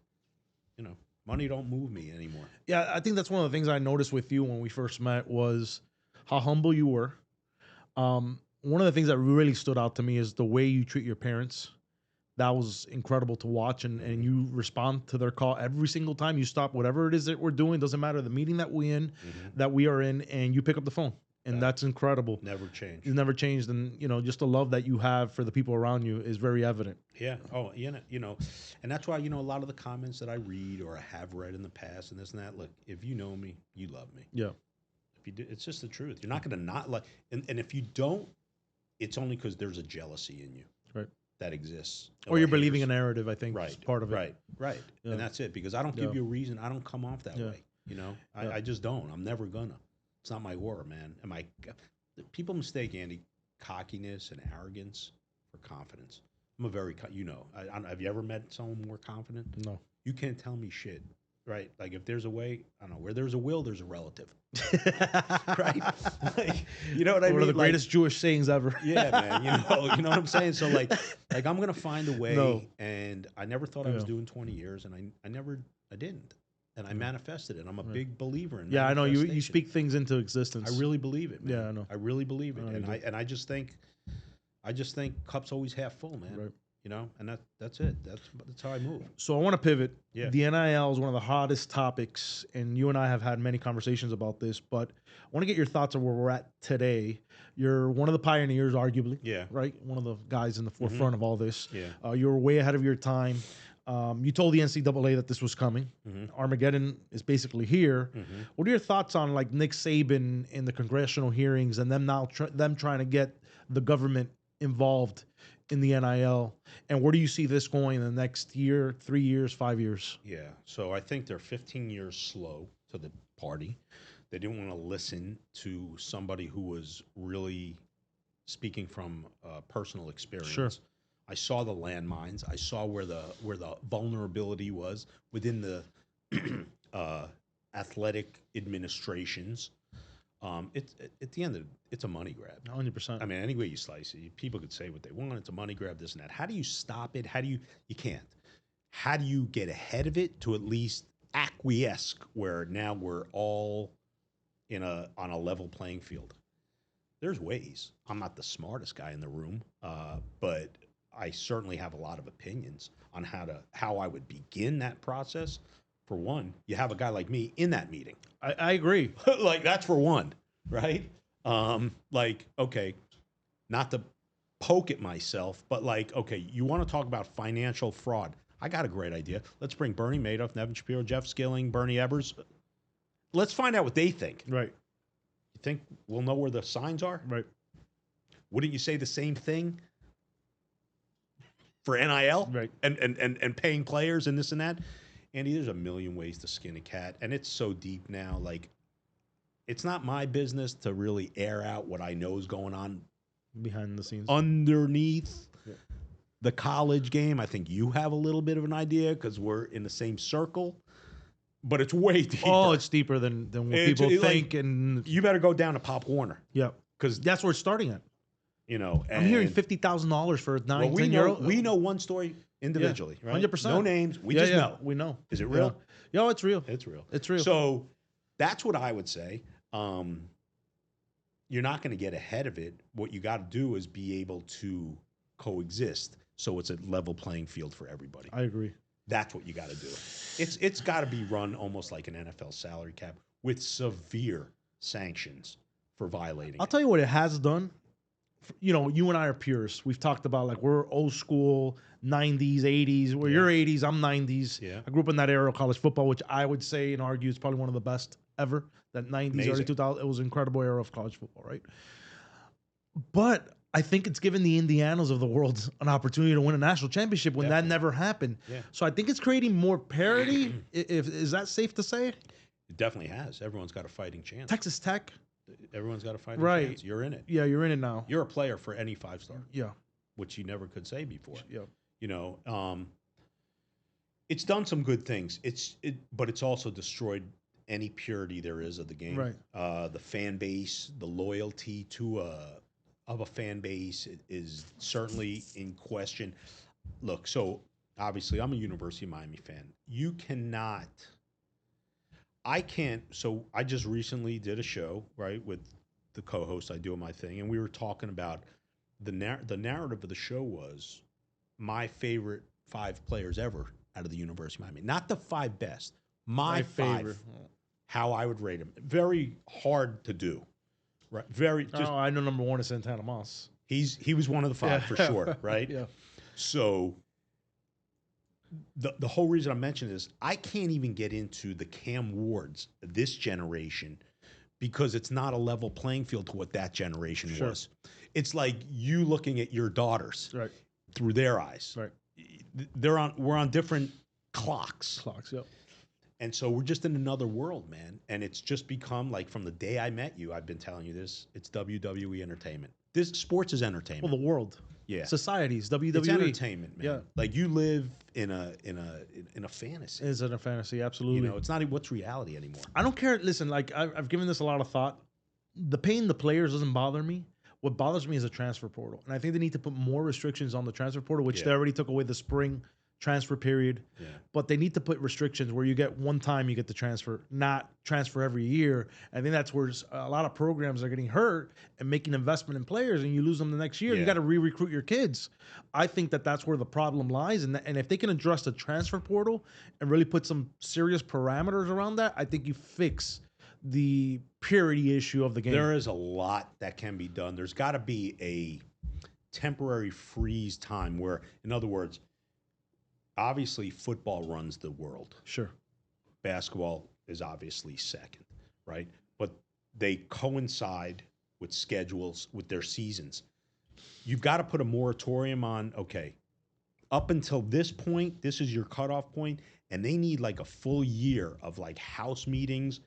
you know, money don't move me anymore. Yeah, I think that's one of the things I noticed with you when we first met was how humble you were. One of the things that really stood out to me is the way you treat your parents. That was incredible to watch, and you respond to their call every single time. You stop whatever it is that we're doing. Doesn't matter the meeting that we are in, and you pick up the phone. And that's incredible. Never changed. It's never changed. And, you know, just the love that you have for the people around you is very evident. Yeah. Oh, you know, and that's why, you know, a lot of the comments that I read or I have read in the past and this and that, look, if you know me, you love me. Yeah. If you do, it's just the truth. You're not going to not like, and if you don't, it's only because there's a jealousy in you. Right. That exists. Or you're believing a narrative, I think, right. is part of it. Right. Yeah. And that's it. Because I don't give you a reason. I don't come off that way. You know, I just don't. I'm never gonna. It's not my aura, man. People mistake, Andy, cockiness and arrogance for confidence. I'm a very, have you ever met someone more confident? No. You can't tell me shit, right? Like if there's a way, I don't know, where there's a will, there's a relative. Right? Like, you know what I mean? One of the greatest Jewish sayings ever. Yeah, man. You know what I'm saying? So like I'm gonna find a way. No. And I never thought I was doing 20 years, and I didn't. And I manifested it. I'm a big believer in I know you speak things into existence. I really believe it, man. Yeah, I know. I really believe it. And I just think I just think cup's always half full, man. Right. You know, and that's it. That's how I move. So I want to pivot. Yeah. The NIL is one of the hottest topics, and you and I have had many conversations about this, but I want to get your thoughts on where we're at today. You're one of the pioneers, arguably. Yeah. Right? One of the guys in the forefront of all this. Yeah. You were way ahead of your time. You told the NCAA that this was coming. Armageddon is basically here. What are your thoughts on like Nick Saban in the congressional hearings and them now them trying to get the government involved in the NIL, and where do you see this going in the next year, 3 years, 5 years? Yeah. So I think they're 15 years slow to the party. They didn't want to listen to somebody who was really speaking from personal experience. Sure. I saw the landmines. I saw where the vulnerability was within the athletic administrations. It's at the end of it's a money grab. 100%. I mean, any way you slice it, people could say what they want. It's a money grab, this and that. How do you stop it? You can't. How do you get ahead of it to at least acquiesce where now we're all on a level playing field? There's ways. I'm not the smartest guy in the room, but I certainly have a lot of opinions on how I would begin that process. For one, you have a guy like me in that meeting. I agree. Like, that's for one, right? Like, okay, not to poke at myself, but like, okay, you want to talk about financial fraud. I got a great idea. Let's bring Bernie Madoff, Nevin Shapiro, Jeff Skilling, Bernie Ebbers. Let's find out what they think. Right. You think we'll know where the signs are? Right. Wouldn't you say the same thing for NIL? Right. And paying players and this and that? Andy, there's a million ways to skin a cat, and it's so deep now. Like, it's not my business to really air out what I know is going on behind the scenes, underneath the college game. I think you have a little bit of an idea because we're in the same circle, but it's way deeper. Oh, it's deeper than what people think. Like, and you better go down to Pop Warner. Yeah, because that's where it's starting at. You know, I'm hearing $50,000 for a 9-10-year-old. We know one story individually, right? 100%. No names. We just know. We know. Is it real? Yeah, it's real. It's real. It's real. So that's what I would say. You're not going to get ahead of it. What you got to do is be able to coexist, so it's a level playing field for everybody. I agree. That's what you got to do. It's got to be run almost like an NFL salary cap with severe sanctions for violating. I'll tell you what it has done. You know, you and I are purists. We've talked about like we're old school, 90s, 80s. Where you're 80s, I'm 90s. Yeah. I grew up in that era of college football, which I would say and argue is probably one of the best ever. That 90s, Amazing. early 2000s, it was an incredible era of college football, right? But I think it's given the Indianas of the world an opportunity to win a national championship when that never happened. Yeah. So I think it's creating more parity. Is that safe to say? It definitely has. Everyone's got a fighting chance. Texas Tech. Everyone's got a fighting chance. You're in it. Yeah, you're in it now. You're a player for any 5-star. Yeah. Which you never could say before. Yeah. You know, it's done some good things. But it's also destroyed any purity there is of the game. Right. The fan base, the loyalty of a fan base is certainly in question. Look, so obviously I'm a University of Miami fan. You cannot. I can't. So I just recently did a show, right, with the co-host I do my thing, and we were talking about the narrative of the show was my favorite 5 players ever out of the University of Miami. Not the 5 best. My 5. Favorite. How I would rate them. Very hard to do. Right. Very. Just, I know number 1 is Santana Moss. He was one of the 5 for sure. Right. Yeah. So. The whole reason I'm mentioning this, I can't even get into the Cam Wards this generation because it's not a level playing field to what that generation was. It's like you looking at your daughters through their eyes. Right. We're on different clocks. Yep. And so we're just in another world, man. And it's just become like from the day I met you, I've been telling you this, it's WWE entertainment. This sports is entertainment. Well, the world. Yeah. Societies, WWE. It's entertainment, man. Yeah. Like you live in a fantasy. It's in a fantasy, absolutely. You know, it's not even what's reality anymore. I don't care. Listen, like I've given this a lot of thought. The paying the players doesn't bother me. What bothers me is the transfer portal. And I think they need to put more restrictions on the transfer portal, which they already took away the spring transfer period. Yeah. But they need to put restrictions where you get one time you get the transfer, not transfer every year. I think that's where a lot of programs are getting hurt and making investment in players, and you lose them the next year. Yeah. You got to re-recruit your kids. I think that's where the problem lies, and if they can address the transfer portal and really put some serious parameters around that, I think you fix the purity issue of the game. There is a lot that can be done. There's got to be a temporary freeze time where, in other words, obviously football runs the world. Sure. Basketball is obviously second, right? But they coincide with schedules, with their seasons. You've got to put a moratorium on, okay, up until this point, this is your cutoff point, and they need like a full year of like house meetings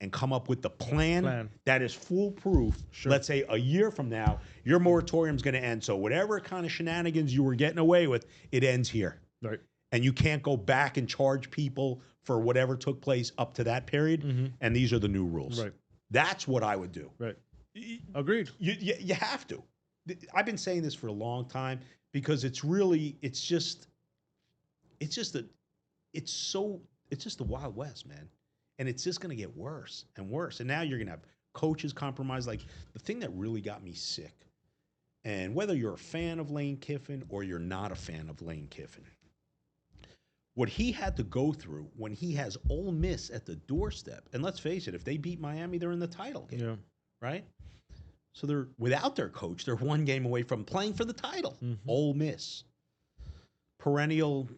and come up with the plan that is foolproof. Sure. Let's say a year from now, your moratorium is going to end. So whatever kind of shenanigans you were getting away with, it ends here. Right. And you can't go back and charge people for whatever took place up to that period. Mm-hmm. And these are the new rules. Right. That's what I would do. Right. Agreed. You have to. I've been saying this for a long time because it's just the Wild West, man. And it's just going to get worse and worse. And now you're going to have coaches compromised. Like, the thing that really got me sick, and whether you're a fan of Lane Kiffin or you're not a fan of Lane Kiffin, what he had to go through when he has Ole Miss at the doorstep. And let's face it, if they beat Miami, they're in the title game, Yeah. right? So they're without their coach. They're one game away from playing for the title. Mm-hmm. Ole Miss, perennial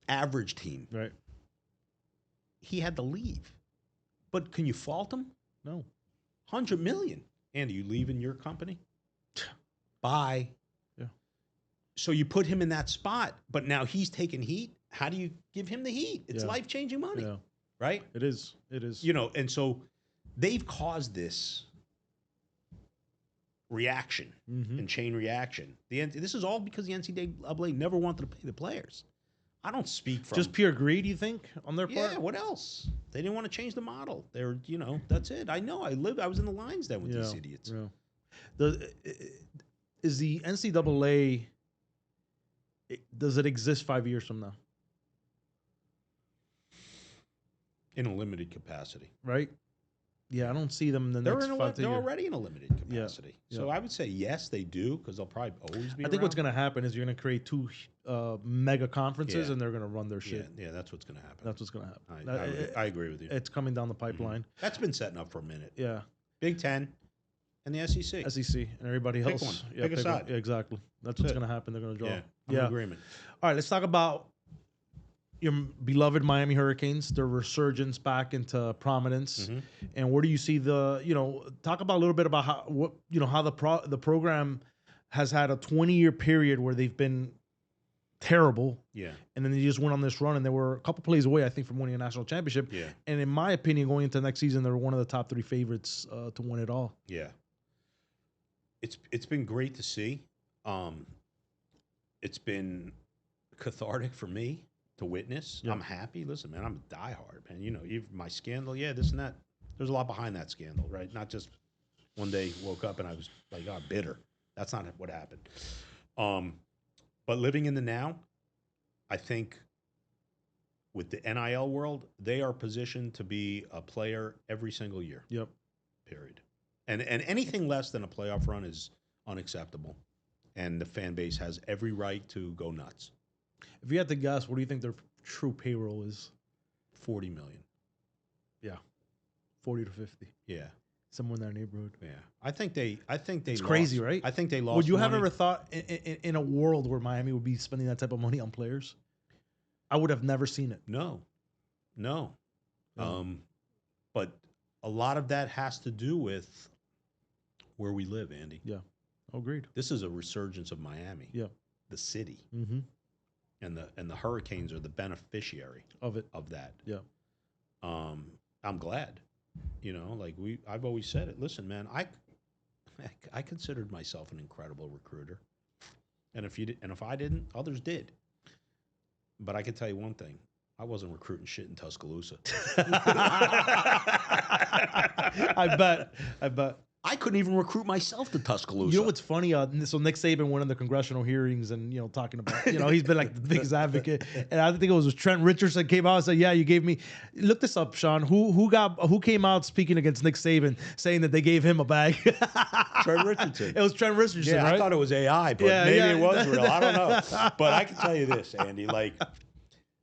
average team. Right. He had to leave. But can you fault him? No. $100 million. Andy, you leaving your company? Bye. Yeah. So you put him in that spot, but now he's taking heat. How do you give him the heat? It's life-changing money, right? It is. It is. You know, and so they've caused this reaction and chain reaction. This is all because the NCAA never wanted to pay the players. I don't speak from just pure greed, you think, on their part? Yeah, what else? They didn't want to change the model. They're, that's it. I know. I was in the lines then with these idiots. Yeah. Is the NCAA, does it exist 5 years from now? In a limited capacity. Right? Yeah, I don't see them in the next 5 years. They're already in a limited capacity. Yeah. So I would say yes, they do, because they'll probably always be I think what's going to happen is you're going to create 2 mega conferences, and they're going to run their shit. Yeah, that's what's going to happen. That's what's going to happen. I agree with you. It's coming down the pipeline. Mm-hmm. That's been setting up for a minute. Yeah. Big Ten and the SEC. SEC and everybody else. Pick one. Yeah, pick a side. Yeah, exactly. That's what's going to happen. They're going to draw. Yeah, I'm in agreement. All right, let's talk about your beloved Miami Hurricanes, their resurgence back into prominence, and where do you see talk about a little bit about how the program has had a 20-year period where they've been terrible, and then they just went on this run, and they were a couple plays away, I think, from winning a national championship. Yeah, and in my opinion, going into next season, they're one of the top 3 favorites to win it all. Yeah, it's been great to see. It's been cathartic for me to witness. I'm happy. Listen, man, I'm a diehard, man. Even my scandal, this and that. There's a lot behind that scandal, right? Not just one day woke up and I was like, bitter. That's not what happened. But living in the now, I think with the NIL world, they are positioned to be a player every single year. Yep. Period. And anything less than a playoff run is unacceptable. And the fan base has every right to go nuts. If you had to guess, what do you think their true payroll is? 40 million. Yeah. 40 to 50. Yeah. Somewhere in that neighborhood. Yeah. I think they It's crazy, right? I think they lost. Would you have money. ever thought in a world where Miami would be spending that type of money on players? I would have never seen it. No. But a lot of that has to do with where we live, Andy. Yeah. Agreed. This is a resurgence of Miami. Yeah. The city. Mm-hmm. And the Hurricanes are the beneficiary of that. Yeah. I'm glad. I've always said it. Listen, man, I considered myself an incredible recruiter. And if I didn't, others did. But I can tell you one thing. I wasn't recruiting shit in Tuscaloosa. I bet. I couldn't even recruit myself to Tuscaloosa. You know what's funny? So Nick Saban went in the congressional hearings and, talking about, he's been like the biggest advocate. And I think it was Trent Richardson came out and said, yeah, you gave me, look this up, Sean. Who came out speaking against Nick Saban saying that they gave him a bag? Trent Richardson. It was Trent Richardson, Yeah, right? I thought it was AI, but maybe it was real. I don't know. But I can tell you this, Andy, like,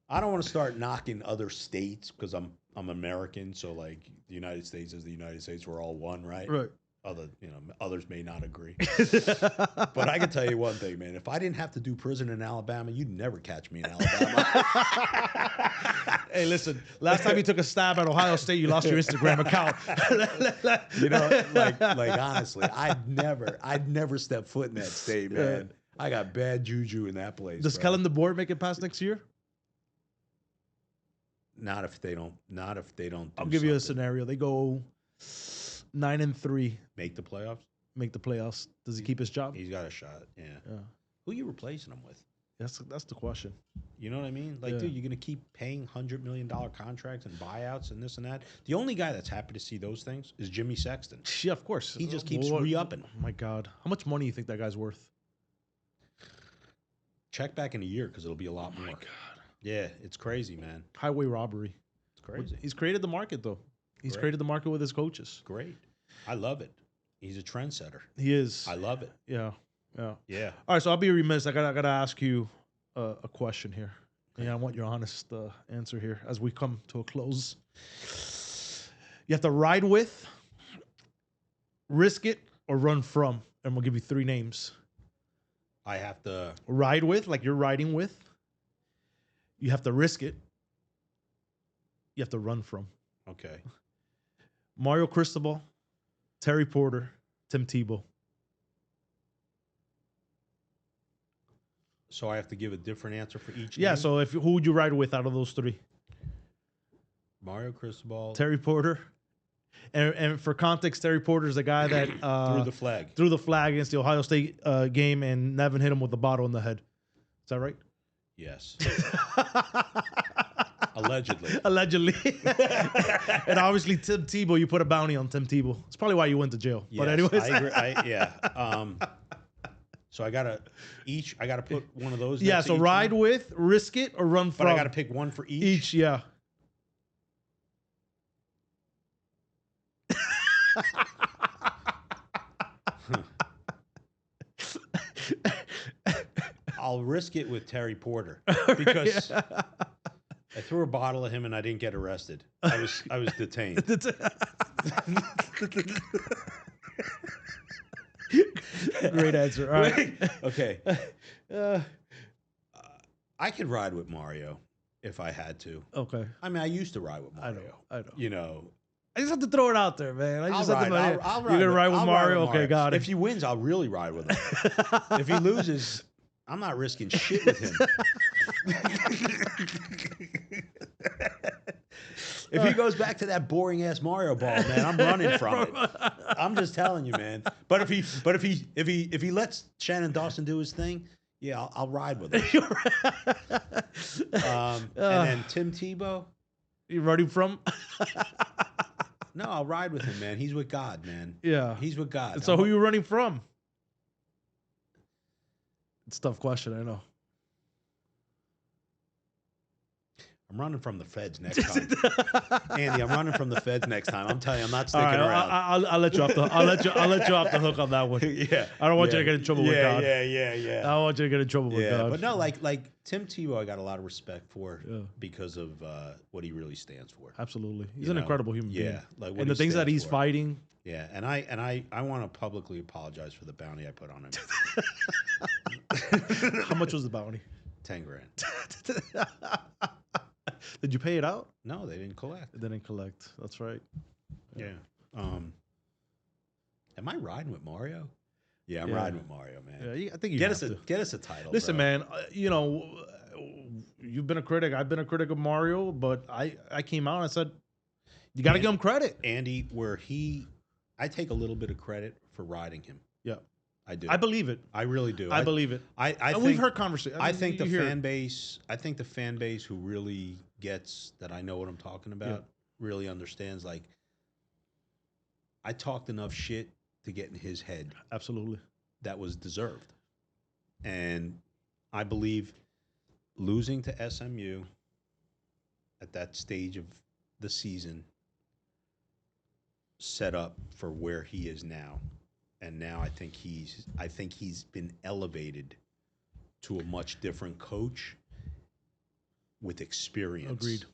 I don't want to start knocking other states because I'm American. So like the United States is the United States. We're all one, right? Right. Others may not agree. But I can tell you one thing, man. If I didn't have to do prison in Alabama, you'd never catch me in Alabama. Hey, listen, last time you took a stab at Ohio State, you lost your Instagram account. Like honestly, I'd never step foot in that state, man. I got bad juju in that place. Does Kellen DeBoer make it past next year? Not if they don't. I'll give you a scenario. They go 9-3. Make the playoffs. Make the playoffs. Does he keep his job? He's got a shot. Yeah. Who are you replacing him with? That's the question. You know what I mean? Like, dude, you're gonna keep paying $100 million contracts and buyouts and this and that. The only guy that's happy to see those things is Jimmy Sexton. Yeah, of course. He just keeps re-upping. Oh my God, how much money do you think that guy's worth? Check back in a year because it'll be a lot more. Oh my God. Yeah, it's crazy, man. Highway robbery. It's crazy. He's created the market, though. He's created the market with his coaches. Great. I love it. He's a trendsetter. He is. I love it. Yeah. Yeah. All right, so I'll be remiss. I gotta ask you a question here. Yeah, I want your honest answer here as we come to a close. You have to ride with, risk it, or run from, and we'll give you 3 names. I have to ride with, like you're riding with. You have to risk it. You have to run from. Okay. Mario Cristobal, Terry Porter, Tim Tebow. So I have to give a different answer for each Yeah, name? so who would you ride with out of those 3? Mario Cristobal. Terry Porter. And for context, Terry Porter is the guy that threw the flag against the Ohio State game, and Nevin hit him with the bottle in the head. Is that right? Yes. Allegedly. And obviously, Tim Tebow, you put a bounty on Tim Tebow. It's probably why you went to jail. Yes, but anyways, I agree. Yeah. So I gotta put one of those. Yeah. So ride with, risk it, or run from. But I gotta pick one for each. Each, yeah. I'll risk it with Terry Porter because I threw a bottle at him and I didn't get arrested. I was detained. Great answer. All right. Okay. I could ride with Mario if I had to. Okay. I mean, I used to ride with Mario. I know. You know. I just have to throw it out there, man. I'll ride. You're gonna ride with Mario? Okay, got it. If he wins, I'll really ride with him. If he loses, I'm not risking shit with him. If he goes back to that boring ass Mario ball, man, I'm running from it. I'm just telling you, man. But if he lets Shannon Dawson do his thing, yeah, I'll ride with him. And then Tim Tebow, you running from? No, I'll ride with him, man. He's with God, man. Yeah, he's with God. So who are you running from? It's a tough question, I know. I'm running from the feds next time, Andy. I'm running from the feds next time. I'm telling you, I'm not sticking around. I'll let you off the. I'll let you off the hook on that one. Yeah, I don't want you to get in trouble with God. Yeah. I don't want you to get in trouble with God. But no, like Tim Tebow, I got a lot of respect for because of what he really stands for. Absolutely, he's an incredible human being. Yeah, like what and the things that he's fighting. Yeah, and I want to publicly apologize for the bounty I put on him. How much was the bounty? $10,000. Did you pay it out? No, they didn't collect. They didn't collect. That's right. Yeah. Am I riding with Mario? Yeah, I'm riding with Mario, man. Yeah, I think you get us a title. Listen, bro. man. You've been a critic. I've been a critic of Mario, but I came out and I said, you got to give him credit, Andy. I take a little bit of credit for riding him. Yeah. I do. I believe it. I really do. I believe it. I think we've heard conversations. I think the fan base. I think the fan base who really gets that I know what I'm talking about really understands. Like, I talked enough shit to get in his head Absolutely. that was deserved. And I believe losing to SMU at that stage of the season set up for where he is now. And now I think he's been elevated to a much different coach with experience. Agreed.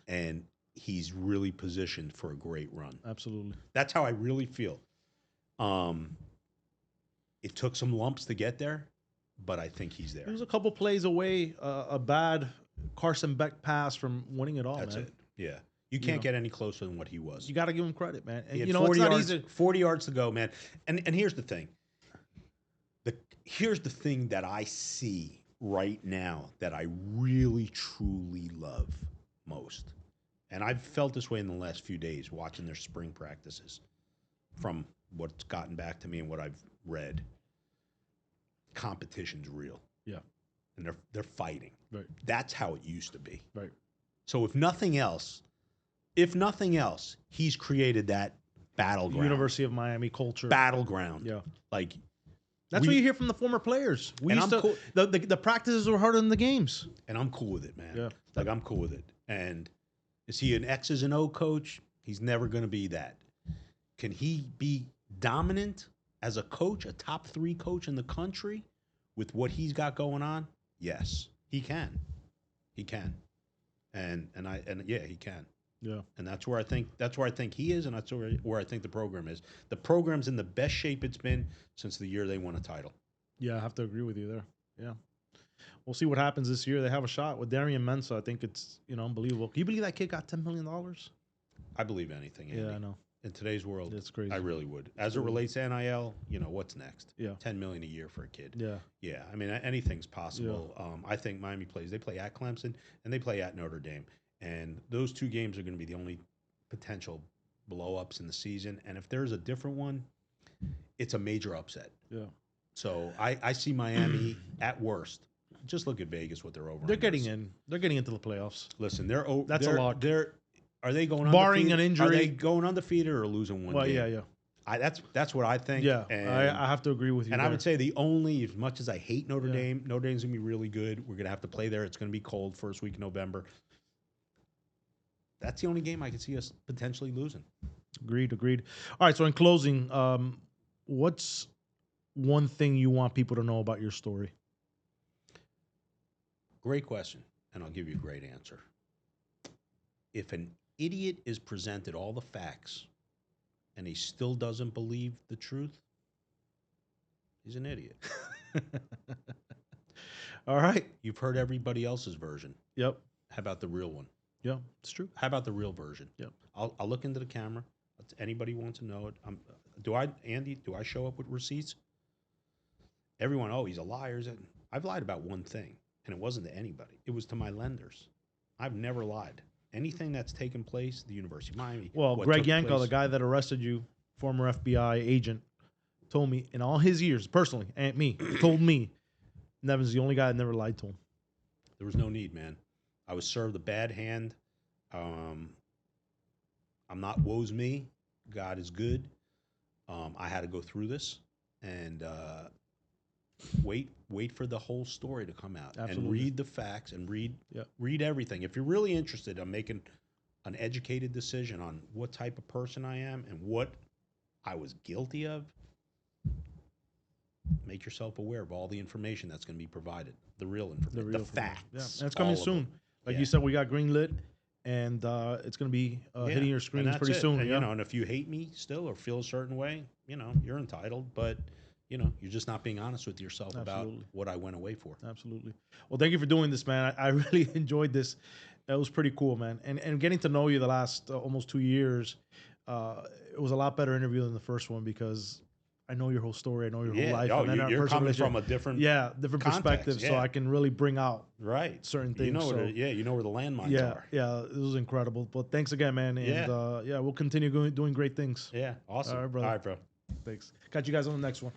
And he's really positioned for a great run. Absolutely. That's how I really feel. It took some lumps to get there, but I think he's there. He was a couple plays away, a bad Carson Beck pass from winning it all. That's man. it. Yeah. You can't get any closer than what he was. You got to give him credit, man. And He had you know, 40 it's not yards, easy. 40 yards to go, man. And here's the thing. Here's the thing that I see right now that I really, truly love most. And I've felt this way in the last few days watching their spring practices from what's gotten back to me and what I've read. Competition's real. Yeah. And they're fighting. Right. That's how it used to be. Right. So if nothing else, he's created that battleground. University of Miami culture. Battleground. Yeah. Like that's what you hear from the former players. We and used I'm to cool. the practices were harder than the games. And I'm cool with it, man. Yeah. Like I'm cool with it. And is he an X's and O coach? He's never going to be that. Can he be dominant as a coach, a top 3 coach in the country with what he's got going on? Yes, he can. He can. And yeah, he can. Yeah. And that's where I think he is, and that's where I think the program is. The program's in the best shape it's been since the year they won a title. Yeah, I have to agree with you there. Yeah. We'll see what happens this year. They have a shot with Darian Mensah. I think it's, unbelievable. Can you believe that kid got $10 million? I believe anything, Andy. Yeah, I know. In today's world, It's crazy. I really would. As it relates to NIL, what's next? Yeah. $10 million a year for a kid. Yeah. Yeah, I mean, anything's possible. I think Miami plays. They play at Clemson and they play at Notre Dame. And those 2 games are going to be the only potential blow-ups in the season. And if there's a different one, it's a major upset. Yeah. So I see Miami at worst. Just look at Vegas, what they're over. They're getting in. They're getting into the playoffs. Listen, That's a lot. Are they going barring undefeated? an injury? Are they going undefeated or losing one game? Yeah. That's what I think. Yeah, and, I have to agree with you. And there. I would say as much as I hate Notre Dame, Notre Dame's gonna be really good. We're gonna have to play there. It's gonna be cold first week of November. That's the only game I can see us potentially losing. Agreed. All right. So in closing, what's one thing you want people to know about your story? Great question, and I'll give you a great answer. If an idiot is presented all the facts and he still doesn't believe the truth, he's an idiot. All right. You've heard everybody else's version. Yep. How about the real one? Yeah, it's true. How about the real version? Yep. I'll look into the camera. Anybody wants to know it? Andy, do I show up with receipts? Everyone, he's a liar. I've lied about one thing, and it wasn't to anybody. It was to my lenders. I've never lied. Anything that's taken place, the University of Miami. Well, Greg Yanko, the guy that arrested you, former FBI agent, told me in all his years, personally, and told me, Nevin's the only guy that never lied to him. There was no need, man. I was served a bad hand. I'm not woe's me. God is good. I had to go through this and wait for the whole story to come out. Absolutely. And read the facts and read everything. If you're really interested in making an educated decision on what type of person I am and what I was guilty of, make yourself aware of all the information that's going to be provided. The real information. The facts. Yeah, and it's coming soon. Like you said, we got greenlit, and it's going to be hitting your screens pretty soon. And, and if you hate me still or feel a certain way, you're entitled, but you're just not being honest with yourself about what I went away for. Absolutely. Well, thank you for doing this, man. I really enjoyed this. It was pretty cool, man. And getting to know you the last almost 2 years, it was a lot better interview than the first one because I know your whole story. I know your whole life. And then you're coming from a different different perspective, so I can really bring out certain things. You know where the landmines are. Yeah, it was incredible. But thanks again, man. And we'll continue doing great things. Yeah, awesome. All right, brother. All right, bro. Thanks. Catch you guys on the next one.